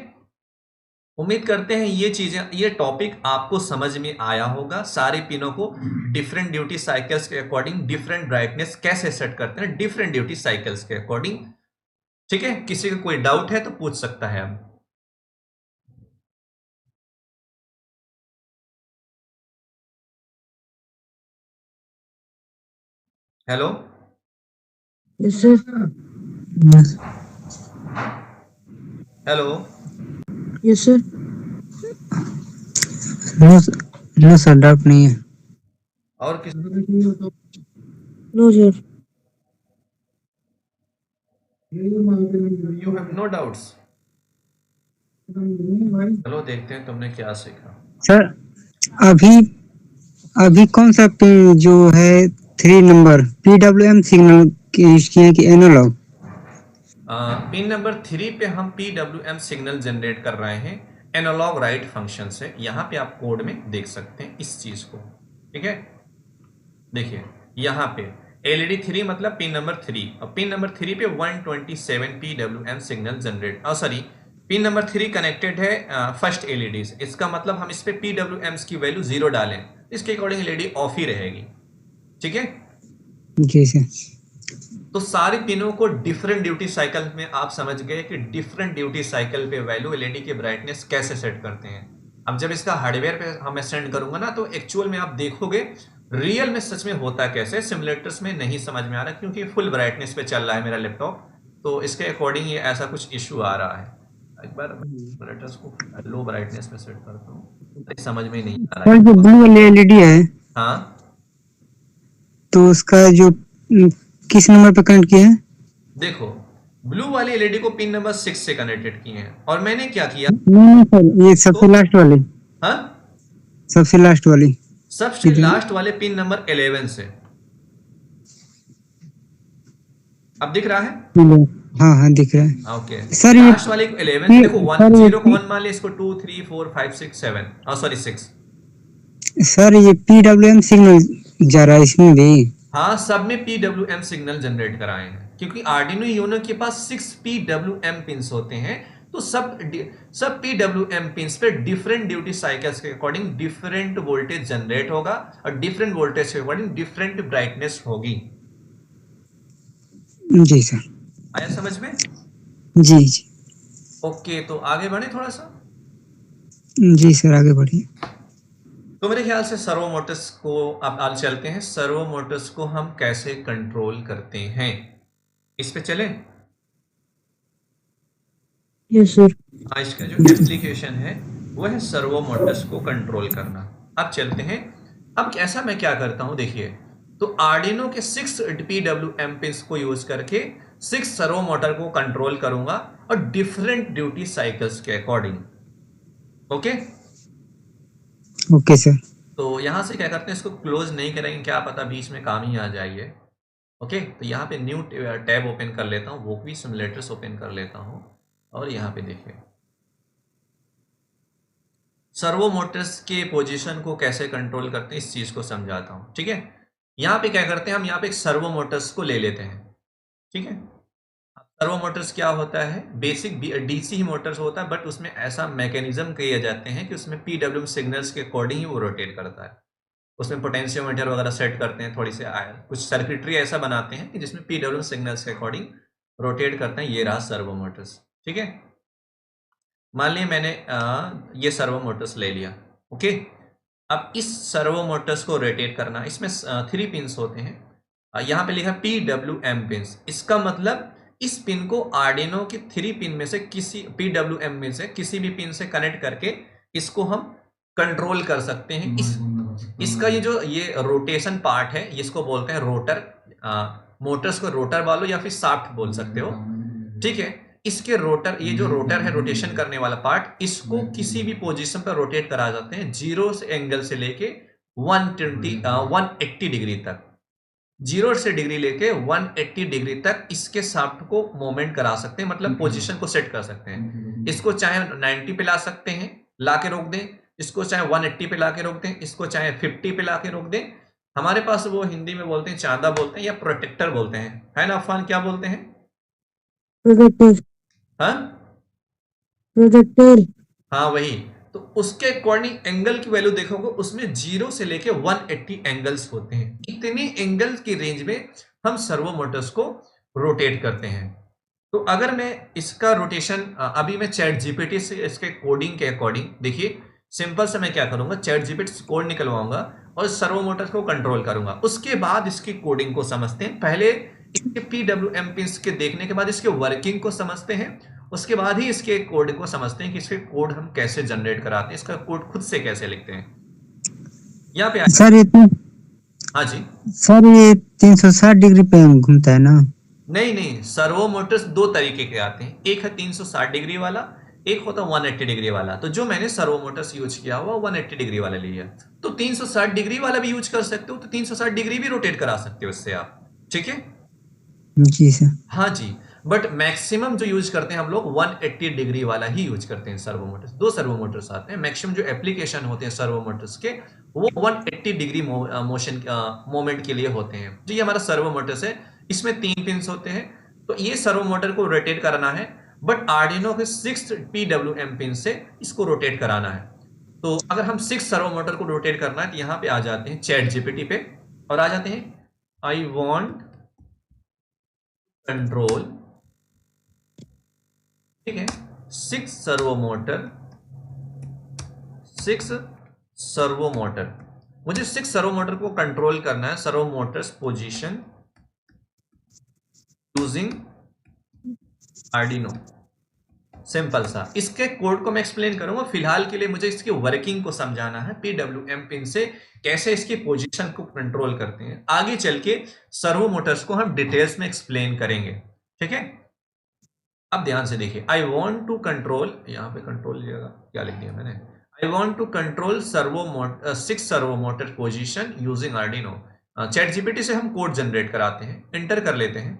उम्मीद करते हैं ये चीजें, ये टॉपिक आपको समझ में आया होगा। सारे पिनों को डिफरेंट ड्यूटी साइकिल्स के अकॉर्डिंग डिफरेंट ब्राइटनेस कैसे सेट करते हैं, डिफरेंट ड्यूटी साइकिल्स के अकॉर्डिंग, ठीक है। किसी का कोई डाउट है तो पूछ सकता है अब। Hello, yes sir. Hello, yes sir. No sir, doubt नहीं है। और किस, no sir. You have no doubts? चलो देखते हैं तुमने क्या सीखा। सर अभी अभी कौन सा पिन जो है 3 नंबर PWM सिग्नल की यूज किए कि एनालॉग? पिन नंबर 3 पे हम PWM सिग्नल जनरेट कर रहे हैं एनालॉग राइट फंक्शन से। यहाँ पे आप कोड में देख सकते हैं इस चीज को, ठीक है। देखिए यहाँ पे LED 3 मतलब पिन नंबर 3, और पिन नंबर 3 पे 127 PWM signal generate, sorry pin number 3 connected है फर्स्ट LED से। इसका मतलब हम इस पे PWM की वैल्यू 0 डालें, इसके अकॉर्डिंग LED ऑफ ही रहेगी, ठीक है। जी सर। तो सारी पिनों को डिफरेंट ड्यूटी साइकिल में आप समझ गए कि डिफरेंट ड्यूटी साइकिल पे वैल्यू एलईडी की ब्राइटनेस कैसे सेट करते हैं। अब जब इसका हार्डवेयर पे हमें सेंड करूंगा ना, तो एक्चुअल में आप देखोगे रियल में सच में होता कैसे। सिमुलेटर्स में नहीं समझ में आ रहा क्योंकि फुल ब्राइटनेस पे चल रहा है मेरा लैपटॉप, तो इसके अकॉर्डिंग ये ऐसा कुछ इशू आ रहा है। एक बार सिमुलेटर्स को लो ब्राइटनेस में सेट करता हूँ, समझ में नहीं आ रहा सर जो ब्लू वाली एलईडी है, हाँ तो उसका जो किस नंबर पे कनेक्ट किया है? देखो, ब्लू वाली एलईडी को पिन नंबर 6 से कनेक्टेड किए हैं, और मैंने क्या किया, नहीं सर, ये सबसे लास्ट वाली, हाँ सबसे लास्ट वाली, सबसे लास्ट वाले पिन नंबर 11 से। अब दिख रहा है? हाँ हाँ दिख रहा है ओके सर। ये लास्ट वाले 11 देखो, 1 0 को 1 मान लिया, इसको 2 3 4 5 6 7 सॉरी 6। सर ये PWM सिग्नल जा रहा है इसमें भी? हाँ, सब में PWM सिग्नल जनरेट कराए हैं क्योंकि आर्डिनो यूनो के पास 6 PWM पिंस होते हैं, तो सब PWM पिंस पे डिफरेंट ड्यूटी साइकिल्स के अकॉर्डिंग डिफरेंट वोल्टेज जनरेट होगा और डिफरेंट वोल्टेज के अकॉर्डिंग डिफरेंट ब्राइटनेस होगी। जी सर, आया समझ में? जी जी ओके, तो आगे बढ़े थोड़ा सा। जी सर, आगे बढ़िए। तो मेरे ख्याल से सर्वो मोटर्स को अब आज चलते हैं, सर्वो मोटर्स को हम कैसे कंट्रोल करते हैं, इस पे चलें। Yes sir. हाँ, इसका जो एप्लीकेशन है वो है सर्वो मोटर्स को कंट्रोल करना। अब चलते हैं। अब ऐसा मैं क्या करता हूं, देखिए, तो आर्डिनो के 6 PWM पिंस को यूज करके 6 सर्वो मोटर को कंट्रोल करूंगा और डिफरेंट ड्यूटी साइकिल्स के अकॉर्डिंग। Okay okay sir. तो यहां से क्या करते हैं, इसको क्लोज नहीं करेंगे, क्या पता बीच में काम ही आ जाइए। ओके, तो यहाँ पे न्यू टैब ओपन कर लेता हूँ, वोकवी सिमुलेटर्स ओपन कर लेता हूँ, और यहाँ पे देखिए सर्वो मोटर्स के पोजीशन को कैसे कंट्रोल करते हैं इस चीज को समझाता हूँ। ठीक है, यहाँ पे क्या करते हैं, हम यहाँ पे एक सर्वो मोटर्स को ले लेते हैं। ठीक है, सर्वो मोटर्स क्या होता है, बेसिक डीसी मोटर्स होता है, बट उसमें ऐसा मैकेनिज्म किए जाते हैं कि उसमें PWM सिग्नल्स के अकॉर्डिंग ही वो रोटेट करता है। उसमें पोटेंशियोमीटर वगैरह सेट करते हैं, थोड़ी से कुछ सर्किटरी ऐसा बनाते हैं कि जिसमें PWM सिग्नल्स के अकॉर्डिंग रोटेट करते हैं। ये रहा सर्वो मोटर्स। ठीक है, मान लिया मैंने ये सर्वो मोटर्स ले लिया। ओके, अब इस सर्वो मोटर्स को रोटेट करना, इसमें 3 पिंस होते हैं। यहाँ पे लिखा PWM पिंस, इसका मतलब इस पिन को आर्डिनो के 3 पिन में से किसी PWM में से किसी भी पिन से कनेक्ट करके इसको हम कंट्रोल कर सकते हैं। इसका ये रोटेशन पार्ट है, इसको बोलते हैं रोटर। मोटर्स को रोटर बोलो या फिर शाफ्ट बोल सकते हो। ठीक है, इसके रोटर, ये जो रोटर है रोटेशन करने वाला पार्ट, इसको किसी भी पोजीशन पर रोटेट करा जाते हैं, 0 से एंगल से लेके 180 डिग्री तक। 0 से डिग्री लेके 180 डिग्री तक इसके शाफ्ट को मूवमेंट करा सकते हैं, मतलब पोजीशन को सेट कर सकते हैं। इसको चाहे 90 पे ला सकते हैं, ला के रोक दें, इसको चाहे 180 पे ला के रोक दें, इसको चाहे 50 पे ला के रोक दें। हमारे पास वो हिंदी में बोलते हैं चांदा बोलते हैं या प्रोटेक्टर बोलते हैं, है ना अफान, क्या बोलते हैं? प्रोजेक्टर। हाँ प्रोजेक्टर। हाँ वही। तो उसके अकॉर्डिंग एंगल की वैल्यू देखोगे, उसमें 0 से लेके 180 एंगल्स होते हैं। इतने एंगल्स की रेंज में हम सर्वो मोटर्स को रोटेट करते हैं। तो अगर मैं इसका रोटेशन अभी मैं चैट जीपीटी से इसके कोडिंग के अकॉर्डिंग, देखिए सिंपल से मैं क्या करूंगा, चैट जीपीटी से कोड निकलवाऊंगा और सर्वो मोटर्स को कंट्रोल करूंगा। उसके बाद इसकी कोडिंग को समझते हैं। पहले इसके PWM पिंस के देखने के बाद इसके वर्किंग को समझते हैं, उसके बाद ही इसके कोड को समझते हैं कि इसके कोड हम कैसे जनरेट कराते हैं, इसका कोड खुद से कैसे लिखते हैं। यहाँ पे सर ये हाँ जी सर, ये 360 डिग्री पे घूमता है ना? नहीं, सर्वो मोटर्स 2 तरीके के आते हैं, एक है 360 डिग्री वाला, एक होता है 180 डिग्री वाला। तो जो मैंने सर्वो मोटर्स यूज किया हुआ 180 डिग्री वाला लिया, तो 360 डिग्री वाला भी यूज कर सकते हो, तो 360 डिग्री भी रोटेट करा सकते हो इससे आप। ठीक है जी सर। हाँ जी, बट मैक्सिमम जो यूज करते हैं हम लोग 180 डिग्री वाला ही यूज करते हैं सर्वो मोटर्स। 2 सर्वो मोटर्स आते हैं, मैक्सिमम जो एप्लीकेशन होते हैं सर्वो मोटर्स के वो 180 डिग्री मोशन मोमेंट के लिए होते हैं। तो ये हमारा सर्वो मोटर्स है, इसमें 3 पिंस होते हैं। तो ये सर्वो मोटर को रोटेट कराना है, बट आर्डिनो के 6 PWM पिन से इसको रोटेट कराना है। तो अगर हम 6 सर्वो मोटर को रोटेट करना है तो यहाँ पे आ जाते हैं चैट जीपीटी पे और आ जाते हैं आई वॉन्ट कंट्रोल, ठीक है, 6 सर्वो मोटर, मुझे 6 सर्वो मोटर को कंट्रोल करना है, servo Motors position using Arduino. Simple सा, इसके कोड को मैं एक्सप्लेन करूंगा, फिलहाल के लिए मुझे इसकी वर्किंग को समझाना है, PWM पिन से कैसे इसकी पोजीशन को कंट्रोल करते हैं। आगे चल के सर्वो मोटर्स को हम डिटेल्स में एक्सप्लेन करेंगे, ठीक है। अब ध्यान से देखिए, आई वॉन्ट टू कंट्रोल, यहां पे कंट्रोल क्या लिख दिया मैंने, I want to control 6 servo motor position using Arduino. Chat GPT से हम कोड जनरेट कराते हैं, इंटर कर लेते हैं।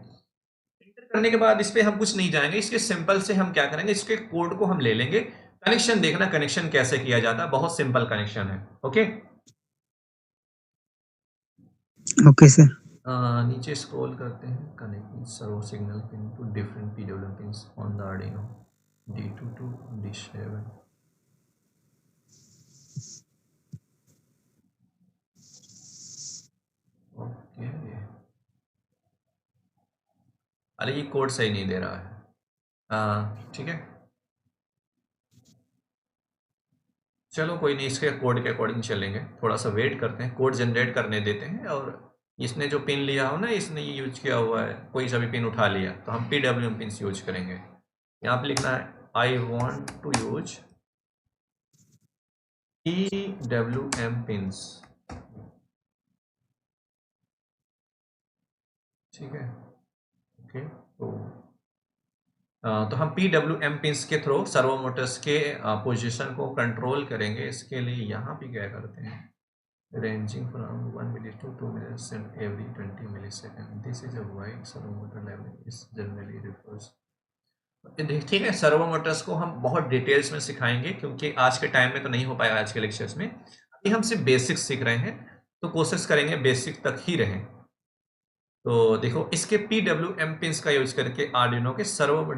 करने के बाद इस पे हम कुछ नहीं जाएंगे, इसके सिंपल से हम क्या करेंगे, इसके कोड को हम ले लेंगे। कनेक्शन देखना, कनेक्शन कैसे किया जाता है, बहुत सिंपल कनेक्शन है। Okay okay sir. नीचे स्क्रॉल करते हैं, connecting servo signal pin to different PWM pins on the Arduino D2 to D7। Okay, अरे ये कोड सही नहीं दे रहा है, ठीक है, चलो कोई नहीं, इसके कोड के अकॉर्डिंग चलेंगे, थोड़ा सा वेट करते हैं, कोड जनरेट करने देते हैं। और इसने जो पिन लिया हो ना, इसने ये यूज किया हुआ है, कोई सा भी पिन उठा लिया तो हम PWM पिन यूज करेंगे। यहाँ पे लिखना है I want to use PWM pins, ठीक है। ओके, तो हम PWM पिन्स के थ्रू सर्वो मोटर्स के पोजीशन को कंट्रोल करेंगे। इसके लिए यहाँ पे क्या करते हैं, ranging from 1 milli to 2 millisecond every 20 millisecond, this is a wide servo motor level is generally refers. ठीक है, सर्वो मोटर्स को हम बहुत डिटेल्स में सिखाएंगे, क्योंकि आज के टाइम में तो नहीं हो पाएगा आज के लेक्चर्स में। अभी हम सिर्फ बेसिक्स सीख रहे हैं, तो कोशिश करेंगे बेसिक तक ही रहें। तो देखो, इसके PWM पिन्स का यूज करके आर्डिनो के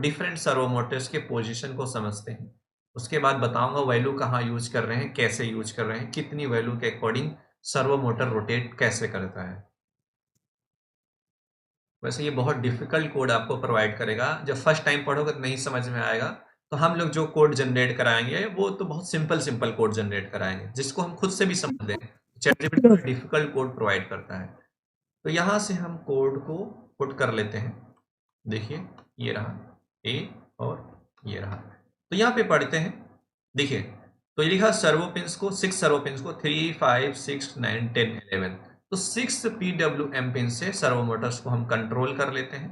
डिफरेंट सर्वो मोटर्स के पोजीशन को समझते हैं। उसके बाद बताऊंगा वैल्यू कहाँ यूज कर रहे हैं, कैसे यूज कर रहे हैं, कितनी वैल्यू के अकॉर्डिंग सर्वो मोटर रोटेट कैसे करता है। वैसे ये बहुत डिफिकल्ट कोड आपको प्रोवाइड करेगा, जब फर्स्ट टाइम पढ़ोगे तो नहीं समझ में आएगा। तो हम लोग जो कोड जनरेट कराएंगे वो तो बहुत सिंपल कोड जनरेट कराएंगे, जिसको हम खुद से भी समझ लें। चैटजीपीटी डिफिकल्ट कोड प्रोवाइड करता है। तो यहाँ से हम कोड को पुट कर लेते हैं। देखिए, ये रहा A और ये रहा। तो यहाँ पे पढ़ते हैं, देखिए, तो ये लिखा सर्वो पिन्स को, 6 सर्वो पिन्स को 3, 5, 6, 9, 10, 11। तो 6 PWM पिन से सर्वो मोटर्स को हम कंट्रोल कर लेते हैं।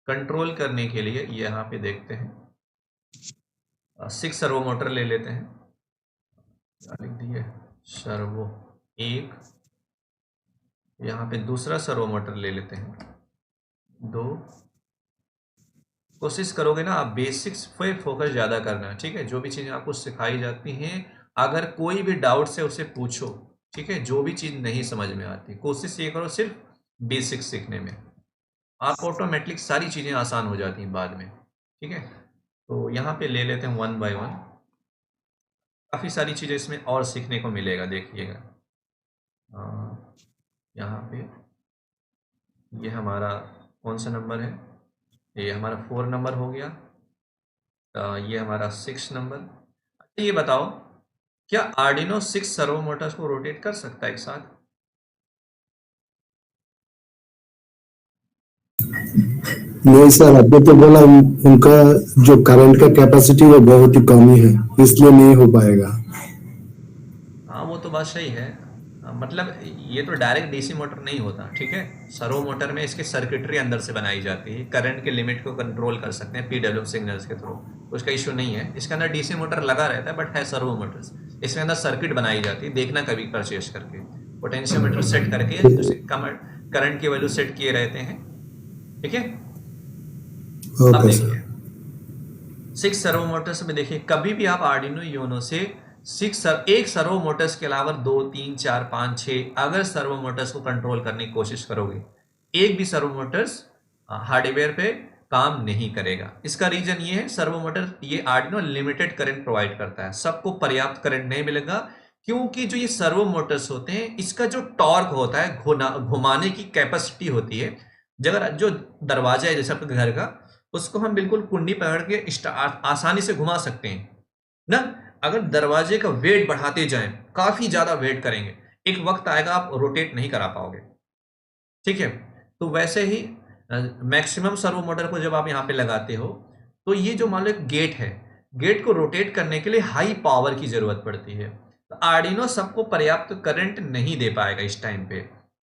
कंट्रोल करने के लिए यहाँ पे देखते हैं, 6 सर्वो मोटर ले लेते हैं, लिख दिए सर्वो 1, यहाँ पे दूसरा सर्वो मोटर ले लेते हैं 2। कोशिश करोगे ना आप बेसिक्स पे फोकस ज़्यादा करना, ठीक है। जो भी चीज़ें आपको सिखाई जाती हैं, अगर कोई भी डाउट से उसे पूछो, ठीक है। जो भी चीज़ नहीं समझ में आती, कोशिश ये करो सिर्फ बेसिक सीखने में, आप ऑटोमेटिक सारी चीज़ें आसान हो जाती हैं बाद में, ठीक है। तो यहाँ पे ले लेते हैं 1 बाय 1, काफ़ी सारी चीज़ें इसमें और सीखने को मिलेगा। देखिएगा, यहाँ पे ये हमारा कौन सा नंबर है, ये हमारा 4 नंबर हो गया, ये हमारा 6 नंबर। अच्छा ये बताओ, क्या आर्डिनो 6 सर्वो मोटर्स को रोटेट कर सकता है एक साथ? नहीं सर, आपने तो बोला उनका जो करंट का कैपेसिटी वो बहुत ही कम ही है, इसलिए नहीं हो पाएगा। हाँ, वो तो बात सही है। मतलब ये तो डायरेक्ट डीसी मोटर नहीं होता, ठीक है। सर्वो मोटर में इसकी सर्किटरी अंदर से बनाई जाती है, करंट के लिमिट को कंट्रोल कर सकते हैं PWM सिग्नल्स के थ्रू, उसका इशू नहीं है। इसके अंदर डीसी मोटर लगा रहता है, बट है सर्वो मोटर्स, इसके अंदर सर्किट बनाई जाती है। देखना कभी परचेज करके, पोटेंशियोमीटर सेट करके उसे करंट की वैल्यू सेट किए रहते हैं, ठीक है। अब देखिए 6 सर्वो मोटर्स में देखिए, कभी भी आप आर्डिनो यूनो से एक सर्वो मोटर्स के अलावा 2, 3, 4, 5, 6 अगर सर्वो मोटर्स को कंट्रोल करने की कोशिश करोगे, एक भी सर्वो मोटर्स हार्डवेयर पे काम नहीं करेगा। इसका रीजन ये है, सर्वो मोटर ये आर्डिनो लिमिटेड करंट प्रोवाइड करता है, सबको पर्याप्त करंट नहीं मिलेगा, क्योंकि जो ये सर्वो मोटर्स होते हैं, इसका जो टॉर्क होता है, घुमाने की कैपेसिटी होती है, जगह जो दरवाजा है जैसे आपके घर का, उसको हम बिल्कुल कुंडी पकड़ के आसानी से घुमा सकते हैं ना। अगर दरवाजे का वेट बढ़ाते जाएं, काफी ज्यादा वेट करेंगे, एक वक्त आएगा आप रोटेट नहीं करा पाओगे, ठीक है। तो वैसे ही मैक्सिमम सर्वो मोटर को जब आप यहाँ पे लगाते हो, तो ये जो मान लो एक गेट है, गेट को रोटेट करने के लिए हाई पावर की जरूरत पड़ती है। तो आर्डिनो सबको पर्याप्त करंट नहीं दे पाएगा इस टाइम पे,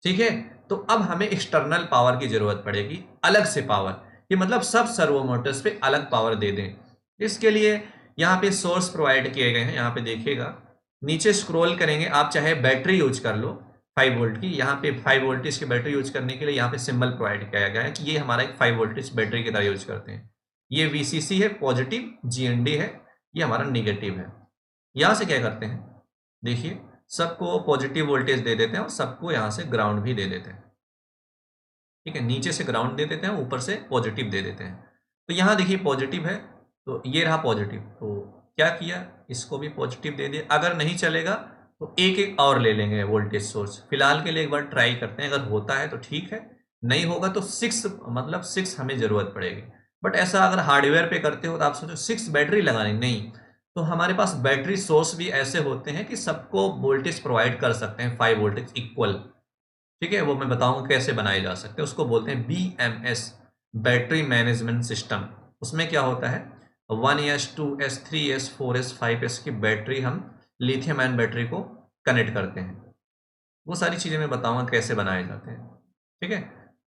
ठीक है। तो अब हमें एक्सटर्नल पावर की जरूरत पड़ेगी, अलग से पावर, कि मतलब सब सर्वो मोटर्स पे अलग पावर दे दें। इसके लिए यहाँ पे सोर्स प्रोवाइड किए गए हैं, यहाँ पे देखिएगा, नीचे स्क्रॉल करेंगे आप, चाहे बैटरी यूज कर लो 5 वोल्ट की, यहाँ पे 5 वोल्टेज की बैटरी यूज करने के लिए यहाँ पे सिंबल प्रोवाइड किया गया है कि ये हमारा एक 5 वोल्टेज बैटरी की तरह यूज करते हैं। ये VCC है पॉजिटिव, GND है ये हमारा निगेटिव है। यहाँ से क्या करते हैं, देखिए सबको पॉजिटिव वोल्टेज दे देते हैं और सबको यहाँ से ग्राउंड भी दे देते हैं, ठीक है। नीचे से ग्राउंड दे देते हैं, ऊपर से पॉजिटिव दे देते हैं। तो यहाँ देखिए पॉजिटिव है, तो ये रहा पॉजिटिव, तो क्या किया, इसको भी पॉजिटिव दे दिया। अगर नहीं चलेगा तो एक एक और ले लेंगे वोल्टेज सोर्स। फिलहाल के लिए एक बार ट्राई करते हैं, अगर होता है तो ठीक है, नहीं होगा तो 6 हमें जरूरत पड़ेगी। बट ऐसा अगर हार्डवेयर पे करते हो तो आप सोचो 6 बैटरी लगानी, नहीं, तो हमारे पास बैटरी सोर्स भी ऐसे होते हैं कि सबको वोल्टेज प्रोवाइड कर सकते हैं 5 वोल्टेज इक्वल, ठीक है। वो मैं बताऊंगा कैसे बनाए जा सकते हैं, उसको बोलते हैं BMS, बैटरी मैनेजमेंट सिस्टम। उसमें क्या होता है, 1S 2S 3S 4S 5S की बैटरी हम लिथियम आयन बैटरी को कनेक्ट करते हैं। वो सारी चीज़ें मैं बताऊंगा कैसे बनाए जाते हैं, ठीक है।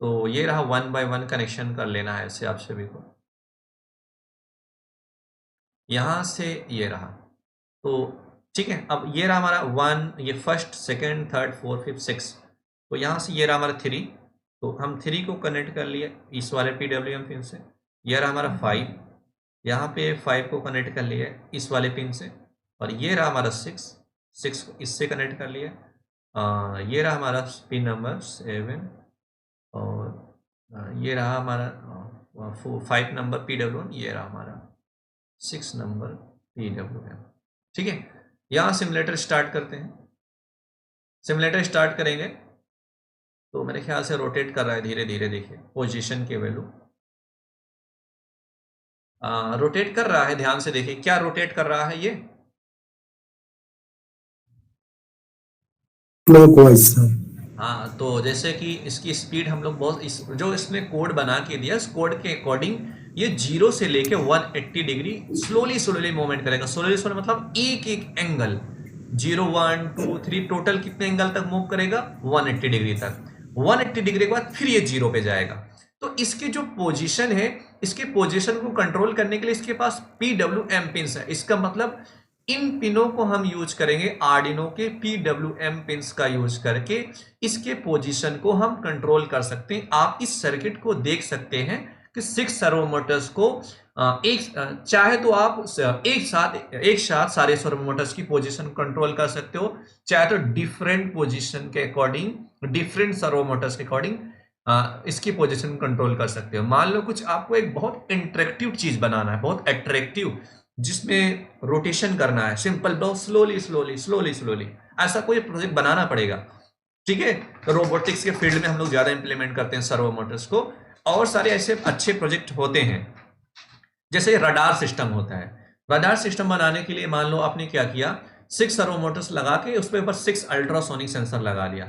तो ये रहा 1 बाय 1 कनेक्शन कर लेना है ऐसे आप सभी को। यहाँ से ये रहा, तो ठीक है। अब ये रहा हमारा 1, ये first, second, third, fourth, fifth, 6। तो यहाँ से ये रहा हमारा 3, तो हम 3 को कनेक्ट कर लिए इस वाले PWM पिन से। ये रहा हमारा 5, यहाँ पे 5 को कनेक्ट कर लिया इस वाले पिन से। और ये रहा हमारा 6 को इससे कनेक्ट कर लिया। ये रहा हमारा पिन नंबर 7, और ये रहा हमारा 5 नंबर PWM, ये रहा हमारा 6 नंबर PWM, ठीक है। यहाँ सिमुलेटर स्टार्ट करते हैं। सिमुलेटर स्टार्ट करेंगे तो मेरे ख्याल से रोटेट कर रहा है धीरे धीरे, देखिए पोजीशन के वैल्यू रोटेट कर रहा है, ध्यान से देखिए क्या रोटेट कर रहा है ये, क्लॉकवाइज सर। हाँ। तो जैसे कि इसकी स्पीड हम लोग बहुत जो इसने कोड बना के दिया, इस कोड के अकॉर्डिंग ये 0 से लेके 180 डिग्री स्लोली मूवमेंट करेगा। स्लोली मतलब एक एक एंगल, 0 1 2 3 टोटल कितने एंगल तक मूव करेगा, 180 डिग्री तक। 180 डिग्री के बाद फिर ये 0 पे जाएगा। तो इसके जो पोजीशन है, इसके पोजीशन को कंट्रोल करने के लिए इसके पास PWM पिन्स है। इसका मतलब इन पिनों को हम यूज करेंगे, आर्डिनो के PWM पिन्स का यूज करके इसके पोजीशन को हम कंट्रोल कर सकते हैं। आप इस सर्किट को देख सकते हैं कि 6 सर्वो मोटर्स को चाहे तो आप एक साथ सारे सर्वो मोटर्स की पोजीशन कंट्रोल कर सकते हो, चाहे तो डिफरेंट पोजीशन के अकॉर्डिंग, डिफरेंट सर्वो मोटर्स के अकॉर्डिंग इसकी पोजीशन कंट्रोल कर सकते हो। मान लो कुछ आपको एक बहुत इंटरेक्टिव चीज बनाना है, बहुत अट्रैक्टिव, जिसमें रोटेशन करना है, सिंपल बहुत स्लोली, ऐसा कोई प्रोजेक्ट बनाना पड़ेगा, ठीक है। तो रोबोटिक्स के फील्ड में हम लोग ज्यादा इंप्लीमेंट करते हैं सर्वो मोटर्स को। और सारे ऐसे अच्छे प्रोजेक्ट होते हैं, जैसे रडार सिस्टम होता है। रडार सिस्टम बनाने के लिए मान लो आपने क्या किया, 6 सर्वो मोटर्स लगा के उस पर 6 अल्ट्रासोनिक सेंसर लगा दिया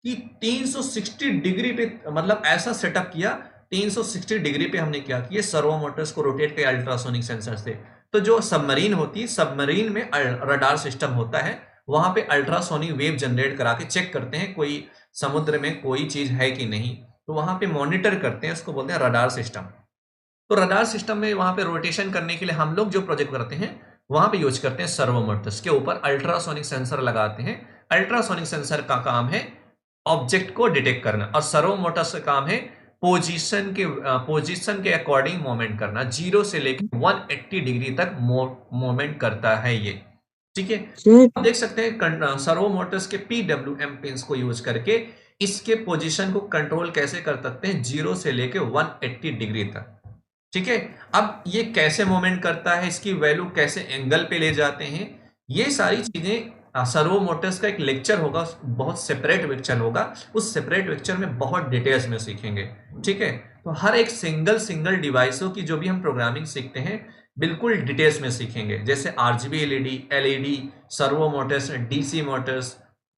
कि 360 डिग्री पे, मतलब ऐसा सेटअप किया 360 डिग्री पे हमने क्या किया, सर्वो मोटर्स को रोटेट किया अल्ट्रासोनिक सेंसर से। तो जो सबमरीन होती है, सबमरीन में रडार सिस्टम होता है, वहां पे अल्ट्रासोनिक वेव जनरेट करा के चेक करते हैं कोई समुद्र में कोई चीज है कि नहीं, तो वहां पे मॉनिटर करते हैं, उसको बोलते हैं रडार सिस्टम। तो रडार सिस्टम में वहां पे रोटेशन करने के लिए हम लोग जो प्रोजेक्ट करते हैं वहां पे यूज करते हैं सर्वो मोटर्स के ऊपर अल्ट्रासोनिक सेंसर लगाते हैं। अल्ट्रासोनिक सेंसर का काम है ऑब्जेक्ट को डिटेक्ट करना, और सर्वो मोटर्स का काम है पोजीशन के अकॉर्डिंग मूवमेंट करना। 0 से लेकर 180 डिग्री तक मूवमेंट करता है ये, ठीक है। आप देख सकते हैं सर्वो मोटर्स के PWM पिन्स को यूज करके इसके पोजीशन को कंट्रोल कैसे कर सकते हैं 0 से लेकर 180 डिग्री तक, ठीक है। अब ये कैसे मूवमेंट करता है, इसकी वैल्यू कैसे एंगल पे ले जाते हैं, ये सारी चीजें सर्वो मोटर्स का एक लेक्चर होगा, बहुत सेपरेट लेक्चर होगा, उस सेपरेट लेक्चर में बहुत डिटेल्स में सीखेंगे, ठीक है। तो हर एक सिंगल डिवाइसों की जो भी हम प्रोग्रामिंग सीखते हैं बिल्कुल डिटेल्स में सीखेंगे, जैसे RGB LED, servo Motors, DC Motors,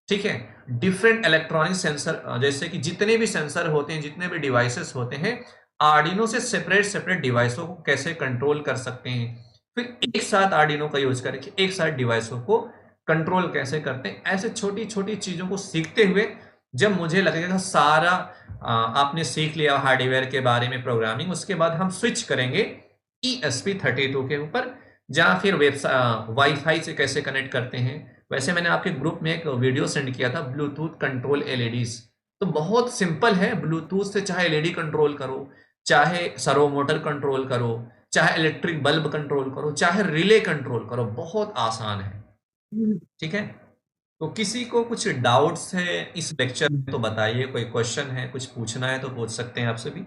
ठीक है। डिफरेंट इलेक्ट्रॉनिक सेंसर, जैसे कि जितने भी सेंसर होते हैं, जितने भी डिवाइसेस होते हैं, आर्डिनो से सेपरेट डिवाइसों को कैसे कंट्रोल कर सकते हैं, फिर एक साथ आर्डिनो का यूज करके एक साथ डिवाइसों को कंट्रोल कैसे करते हैं। ऐसे छोटी छोटी चीजों को सीखते हुए जब मुझे लगेगा सारा आपने सीख लिया हार्डवेयर के बारे में प्रोग्रामिंग, उसके बाद हम स्विच करेंगे ESP32 के ऊपर, जहां फिर वाईफाई से कैसे कनेक्ट करते हैं। वैसे मैंने आपके ग्रुप में एक वीडियो सेंड किया था, ब्लूटूथ कंट्रोल LEDs, तो बहुत सिंपल है। ब्लूटूथ से चाहे LED कंट्रोल करो, चाहे सर्वो मोटर कंट्रोल करो, चाहे इलेक्ट्रिक बल्ब कंट्रोल करो, चाहे रिले कंट्रोल करो, बहुत आसान है, ठीक है। तो किसी को कुछ डाउट्स है इस लेक्चर में तो बताइए, कोई क्वेश्चन है, कुछ पूछना है तो पूछ सकते हैं आपसे भी।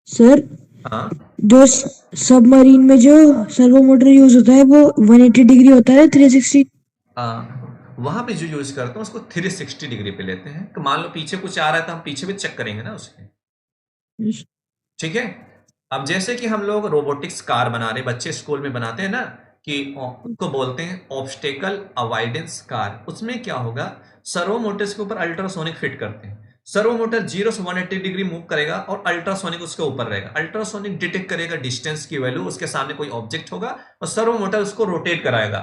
सर हाँ, जो सबमरीन में जो सर्वो मोटर यूज होता है वो 180 डिग्री होता है 360? वहां पे जो यूज करते हैं उसको 360 डिग्री पे लेते हैं। तो मान लो पीछे कुछ आ रहा है तो हम पीछे भी चेक करेंगे ना उसके, ठीक है। अब जैसे कि हम लोग रोबोटिक्स कार बना रहे, बच्चे स्कूल में बनाते हैं ना, कि उसको बोलते हैं ऑब्स्टेकल अवॉइडेंस कार। उसमें क्या होगा, सर्वो मोटर्स के ऊपर अल्ट्रासोनिक फिट करते हैं। सर्वो मोटर 0 से 180 डिग्री मूव करेगा और अल्ट्रासोनिक उसके ऊपर रहेगा। अल्ट्रासोनिक डिटेक्ट करेगा डिस्टेंस की वैल्यू, उसके सामने कोई ऑब्जेक्ट होगा और सर्वो मोटर उसको रोटेट कराएगा।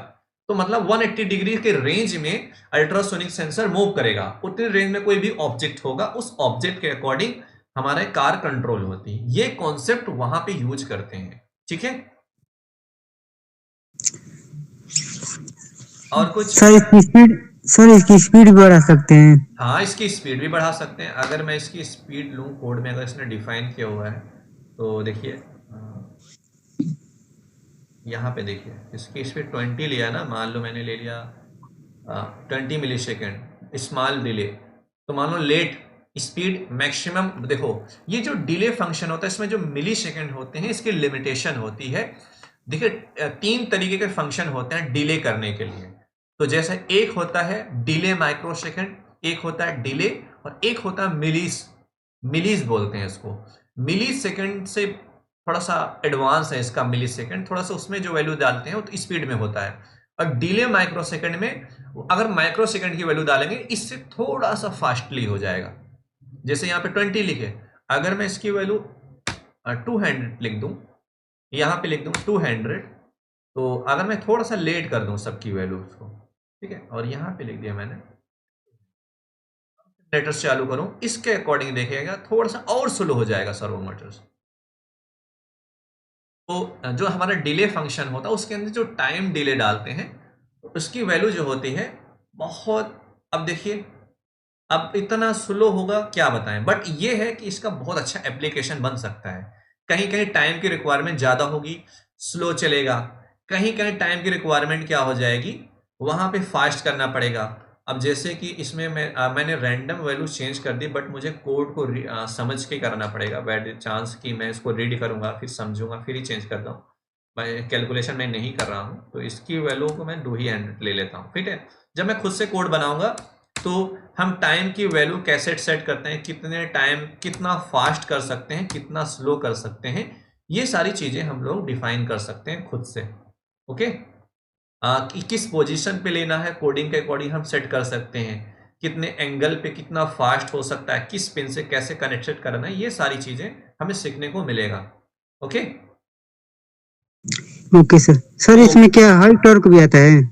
तो मतलब 180 डिग्री के रेंज में अल्ट्रासोनिक सेंसर मूव करेगा, उतनी रेंज में कोई भी ऑब्जेक्ट होगा, उस ऑब्जेक्ट के अकॉर्डिंग हमारे कार कंट्रोल होती है। ये कॉन्सेप्ट वहां पे यूज करते हैं, ठीक है। और कुछ सर इसकी स्पीड बढ़ा सकते हैं? हाँ, इसकी स्पीड भी बढ़ा सकते हैं। अगर मैं इसकी स्पीड लूं कोड में, अगर इसने डिफाइन किया हुआ है तो देखिए, यहाँ पे देखिए इसकी स्पीड 20 लिया ना, मान लो मैंने ले लिया 20 मिली सेकेंड स्मॉल डिले, तो मान लो लेट स्पीड मैक्सिमम। देखो ये जो डिले फंक्शन होता है इसमें जो मिली सेकेंड होते हैं इसकी लिमिटेशन होती है। देखिए 3 तरीके के फंक्शन होते हैं डिले करने के लिए। तो जैसे एक होता है डिले माइक्रो सेकेंड, एक होता है डिले, और एक होता है मिलीज बोलते हैं इसको। मिली सेकेंड से थोड़ा सा एडवांस है इसका मिली सेकेंड, थोड़ा सा उसमें जो वैल्यू डालते हैं वो तो स्पीड में होता है। और डिले माइक्रो सेकेंड में अगर माइक्रो सेकेंड की वैल्यू डालेंगे इससे थोड़ा सा फास्टली हो जाएगा। जैसे यहाँ पे 20 लिखे, अगर मैं इसकी वैल्यू 200 लिख दूं, यहाँ पे लिख दूं 200, तो अगर मैं थोड़ा सा लेट कर दूं सबकी वैल्यू उसको, ठीक है, और यहाँ पे लिख दिया मैंने, लेटर्स चालू करूं, इसके अकॉर्डिंग देखिएगा थोड़ा सा और स्लो हो जाएगा सर्वो मोटर्स। तो जो हमारा डिले फंक्शन होता है उसके अंदर जो टाइम डिले डालते हैं उसकी वैल्यू जो होती है बहुत, अब देखिए अब इतना स्लो होगा क्या बताएं, बट ये है कि इसका बहुत अच्छा एप्लीकेशन बन सकता है। कहीं कहीं टाइम की रिक्वायरमेंट ज़्यादा होगी, स्लो चलेगा, कहीं कहीं टाइम की रिक्वायरमेंट क्या हो जाएगी, वहाँ पे फास्ट करना पड़ेगा। अब जैसे कि इसमें मैंने रैंडम वैल्यू चेंज कर दी, बट मुझे कोड को समझ के करना पड़ेगा। बैड चांस कि मैं इसको रीड करूँगा फिर समझूंगा फिर ही चेंज करता हूँ, मैं कैलकुलेशन में नहीं कर रहा हूँ, तो इसकी वैल्यू को मैं 200 ले लेता हूँ, ठीक है। जब मैं खुद से कोड बनाऊंगा तो हम टाइम की वैल्यू कैसे सेट करते हैं, कितने टाइम कितना फास्ट कर सकते हैं, कितना स्लो कर सकते हैं, ये सारी चीज़ें हम लोग डिफाइन कर सकते हैं खुद से, ओके। कि किस पोजीशन पे लेना है कोडिंग के अकॉर्डिंग हम सेट कर सकते हैं, कितने एंगल पे कितना फास्ट हो सकता है, किस पिन से कैसे कनेक्टेड करना है, ये सारी चीज़ें हमें सीखने को मिलेगा, ओके। ओके सर इसमें क्या हाई टॉर्क भी आता है?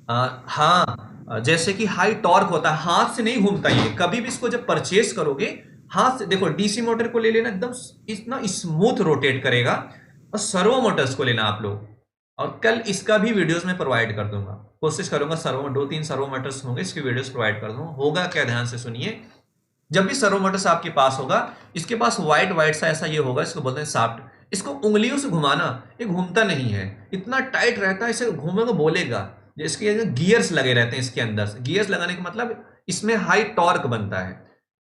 हाँ, जैसे कि हाई टॉर्क होता है, हाथ से नहीं घूमता ये, कभी भी इसको जब परचेस करोगे हाथ से, देखो डीसी मोटर को ले लेना, एकदम इतना स्मूथ रोटेट करेगा। और सर्वो मोटर्स को लेना आप लोग, और कल इसका भी वीडियोस में प्रोवाइड कर दूंगा, कोशिश करूंगा सर्वो 2-3 सर्वो मोटर्स होंगे इसकी वीडियोस प्रोवाइड कर दूंगा। होगा क्या, ध्यान से सुनिए, जब भी सर्वो मोटर्स आपके पास होगा, इसके पास व्हाइट सा ऐसा ये होगा, इसको बोलते हैं शाफ्ट। इसको उंगलियों से घुमाना, ये घूमता नहीं है, इतना टाइट रहता है, इसे घूमेगा बोलेगा। इसके गियर्स लगे रहते हैं इसके अंदर से, गियर्स लगाने का मतलब इसमें हाई टॉर्क बनता है,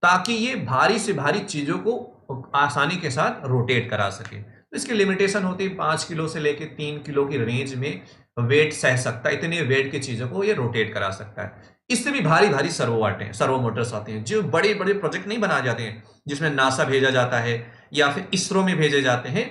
ताकि ये भारी से भारी चीजों को आसानी के साथ रोटेट करा सके। तो इसकी लिमिटेशन होती है 5 किलो से लेके 3 किलो की रेंज में वेट सह सकता है, इतने वेट की चीजों को ये रोटेट करा सकता है। इससे भी भारी भारी सर्वो मोटर्स आते हैं जो बड़े बड़े प्रोजेक्ट नहीं बनाए जाते हैं, जिसमें नासा भेजा जाता है या फिर इसरो में भेजे जाते हैं,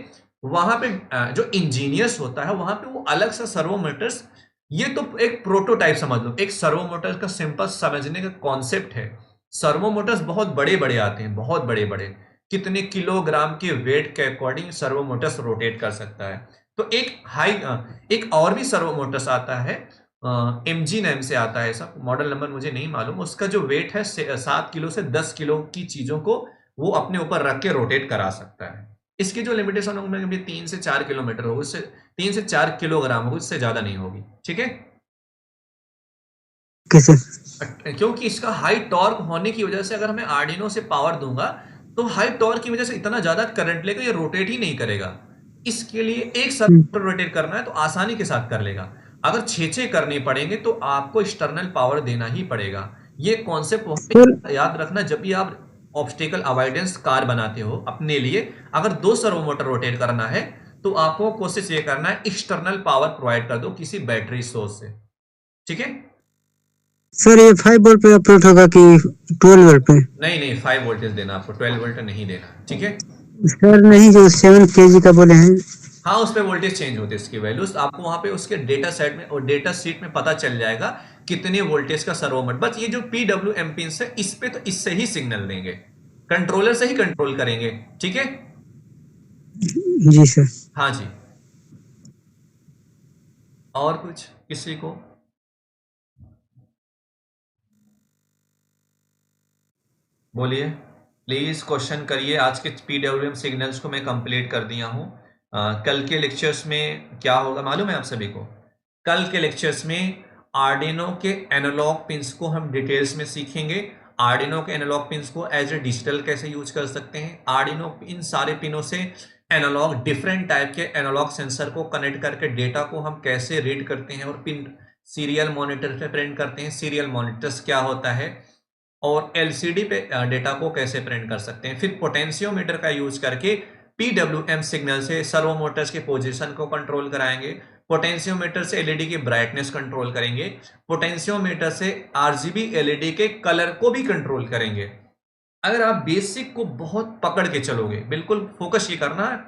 वहां पे जो इंजीनियर्स होता है वहां पे वो अलग से सर्वो मोटर्स, ये तो एक प्रोटोटाइप समझ लो, एक सर्वो मोटर्स का सिंपल समझने का कॉन्सेप्ट है। सर्वो मोटर्स बहुत बड़े बड़े आते हैं, बहुत बड़े बड़े, कितने किलोग्राम के वेट के अकॉर्डिंग सर्वो मोटर्स रोटेट कर सकता है। तो एक और भी सर्वो मोटर्स आता है, MG नेम से आता है, ऐसा मॉडल नंबर मुझे नहीं मालूम, उसका जो वेट है 7 किलो से 10 किलो की चीजों को वो अपने ऊपर रख के रोटेट करा सकता है। इसकी जो लिमिटेशन होगी 3 से 4 किलोमीटर होगी, उससे 3 से 4 किलोग्राम होगी, उससे ज्यादा नहीं होगी। ठीक है, क्योंकि इसका हाई टॉर्क होने की वजह से अगर मैं आर्डिनो से पावर दूंगा तो हाई टॉर्क की वजह से इतना ज्यादा करंट लेगा, ये रोटेट ही नहीं करेगा। इसके लिए एक सर्वो रोटेट करना है तो आसानी के साथ कर लेगा। अगर 6 करने पड़ेंगे तो आपको एक्सटर्नल पावर देना ही पड़ेगा। ये कॉन्सेप्ट याद रखना जब भी आप ऑब्स्टेकल अवॉइडेंस कार बनाते हो अपने लिए। अगर 2 सर्वो मोटर रोटेट करना है तो आपको कोशिश ये करना है एक्सटर्नल पावर प्रोवाइड कर दो किसी बैटरी सोर्स से। ठीक है सर, ये 5 वोल्ट पे ऑपरेट होगा कि 12 वोल्ट पे? नहीं 5 वोल्टेज देना आपको, 12 वोल्ट नहीं देना। ठीक है सर, नहीं जो 7 kg का बोले हैं। हाँ, उस पे वोल्टेज चेंज होते हैं, इसकी वैल्यूज आपको वहां पे उसके डेटा सेट में और डेटा शीट में पता चल जाएगा कितने वोल्टेज का सर्वो मोटर। बस ये जो PWM पिंस है इस पे तो इससे ही सिग्नल देंगे, कंट्रोलर से ही कंट्रोल करेंगे। ठीक है जी सर। हाँ जी, और कुछ किसी को? बोलिए प्लीज, क्वेश्चन करिए। आज के PWM सिग्नल्स को मैं कंप्लीट कर दिया हूं। कल के लेक्चर्स में क्या होगा मालूम है आप सभी को? कल के लेक्चर्स में आर्डिनो के एनालॉग पिंस को हम डिटेल्स में सीखेंगे। आर्डिनो के एनालॉग पिंस को एज ए डिजिटल कैसे यूज कर सकते हैं, आर्डिनो इन सारे पिनों से एनालॉग डिफरेंट टाइप के एनालॉग सेंसर को कनेक्ट करके डेटा को हम कैसे रीड करते हैं और पिन सीरियल मॉनिटर पे प्रिंट करते हैं, सीरियल मॉनिटर्स क्या होता है, और LCD पे डेटा को कैसे प्रिंट कर सकते हैं। फिर पोटेंशियोमीटर का यूज करके PWM सिग्नल से सर्वो मोटर्स के पोजीशन को कंट्रोल कराएंगे, पोटेंशियोमीटर से LED की ब्राइटनेस कंट्रोल करेंगे, पोटेंशियोमीटर से RGB LED के कलर को भी कंट्रोल करेंगे। अगर आप बेसिक को बहुत पकड़ के चलोगे, बिल्कुल फोकस ये करना है,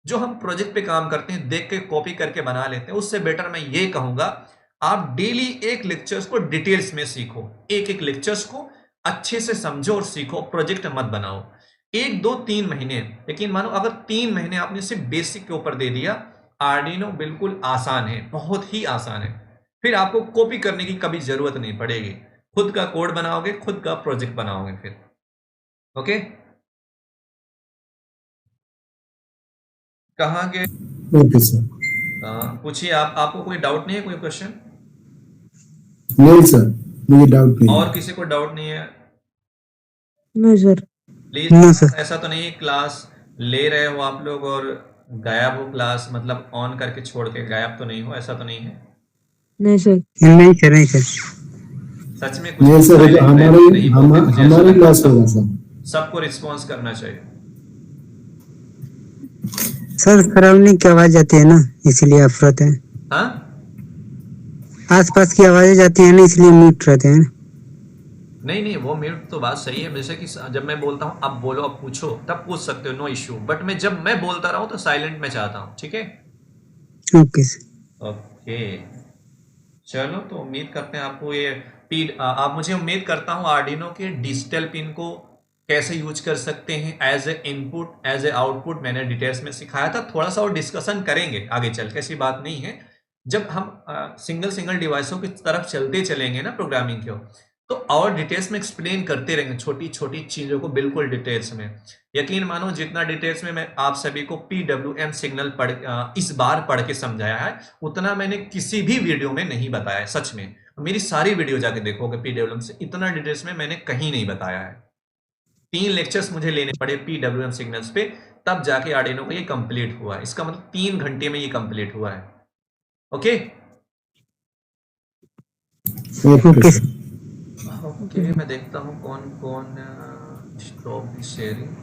जो हम प्रोजेक्ट पे काम करते हैं देख के कॉपी करके बना लेते हैं, उससे बेटर मैं ये कहूंगा आप डेली एक लेक्चर्स को डिटेल्स में सीखो, एक लेक्चर्स को अच्छे से समझो और सीखो, प्रोजेक्ट मत बनाओ। 1 2 3 महीने, लेकिन मानो अगर 3 महीने आपने सिर्फ बेसिक के ऊपर दे दिया, आर्डिनो बिल्कुल आसान है, बहुत ही आसान है। फिर आपको कॉपी करने की कभी जरूरत नहीं पड़ेगी, खुद का कोड बनाओगे, खुद का प्रोजेक्ट बनाओगे फिर। ओके, कहाँ गए? Okay sir. पूछिए, आपको कोई डाउट नहीं है, कोई क्वेश्चन? नहीं सर, मुझे डाउट नहीं। और किसी को डाउट नहीं है? नहीं सर। Please, no sir. ऐसा तो नहीं क्लास ले रहे हो आप लोग और गायब हो, क्लास मतलब ऑन करके छोड़ के गायब तो नहीं हो, ऐसा तो नहीं है? नहीं सर। नहीं सर, नहीं सर। सच में कुछ नहीं सर, सारे लोग नहीं बोलते, मुझे ऐसा हमारी लगता क्लास है होगा सर। सबको रिस्पॉन्स करना चाहिए। सर, सराउंडिंग की आवाज आती है ना, इसलिए आप रहते हैं। हाँ, आसपास की आवाजें जाती है ना, इसलिए म्यूट रहते हैं। नहीं वो म्यूट तो बात सही है, जैसे कि जब मैं बोलता हूँ अब बोलो, अब पूछो, तब पूछ सकते हो, नो इश्यू। बट मैं जब मैं बोलता रहा हूँ तो साइलेंट में चाहता हूँ। ठीक है ओके सर। ओके, चलो तो उम्मीद करते हैं आपको ये आप मुझे उम्मीद करता हूँ आर्डिनो के डिजिटल पिन को कैसे यूज कर सकते हैं as a input, as a output, मैंने डिटेल्स में सिखाया था। थोड़ा सा और डिस्कशन करेंगे आगे चल के, ऐसी बात नहीं है। जब हम सिंगल डिवाइसों की तरफ चलते चलेंगे ना प्रोग्रामिंग के, तो और डिटेल्स में एक्सप्लेन करते रहेंगे छोटी छोटी चीजों को, बिल्कुल डिटेल्स में। यकीन मानो जितना डिटेल्स में मैं आप सभी को PWM सिग्नल इस बार पढ़ के समझाया है, उतना मैंने किसी भी वीडियो में नहीं बताया है। सच में मेरी सारी वीडियो जाके देखोगे PWM से, इतना डिटेल्स में मैंने कहीं नहीं बताया है। 3 लेक्चर्स मुझे लेने पड़े PWM सिग्नल्स पे, तब जाके आर्डिनो का ये कंप्लीट हुआ है। इसका मतलब 3 घंटे में ये कंप्लीट हुआ है। Okay okay. ओके, मैं देखता हूँ कौन कौन स्टॉप शेयरिंग।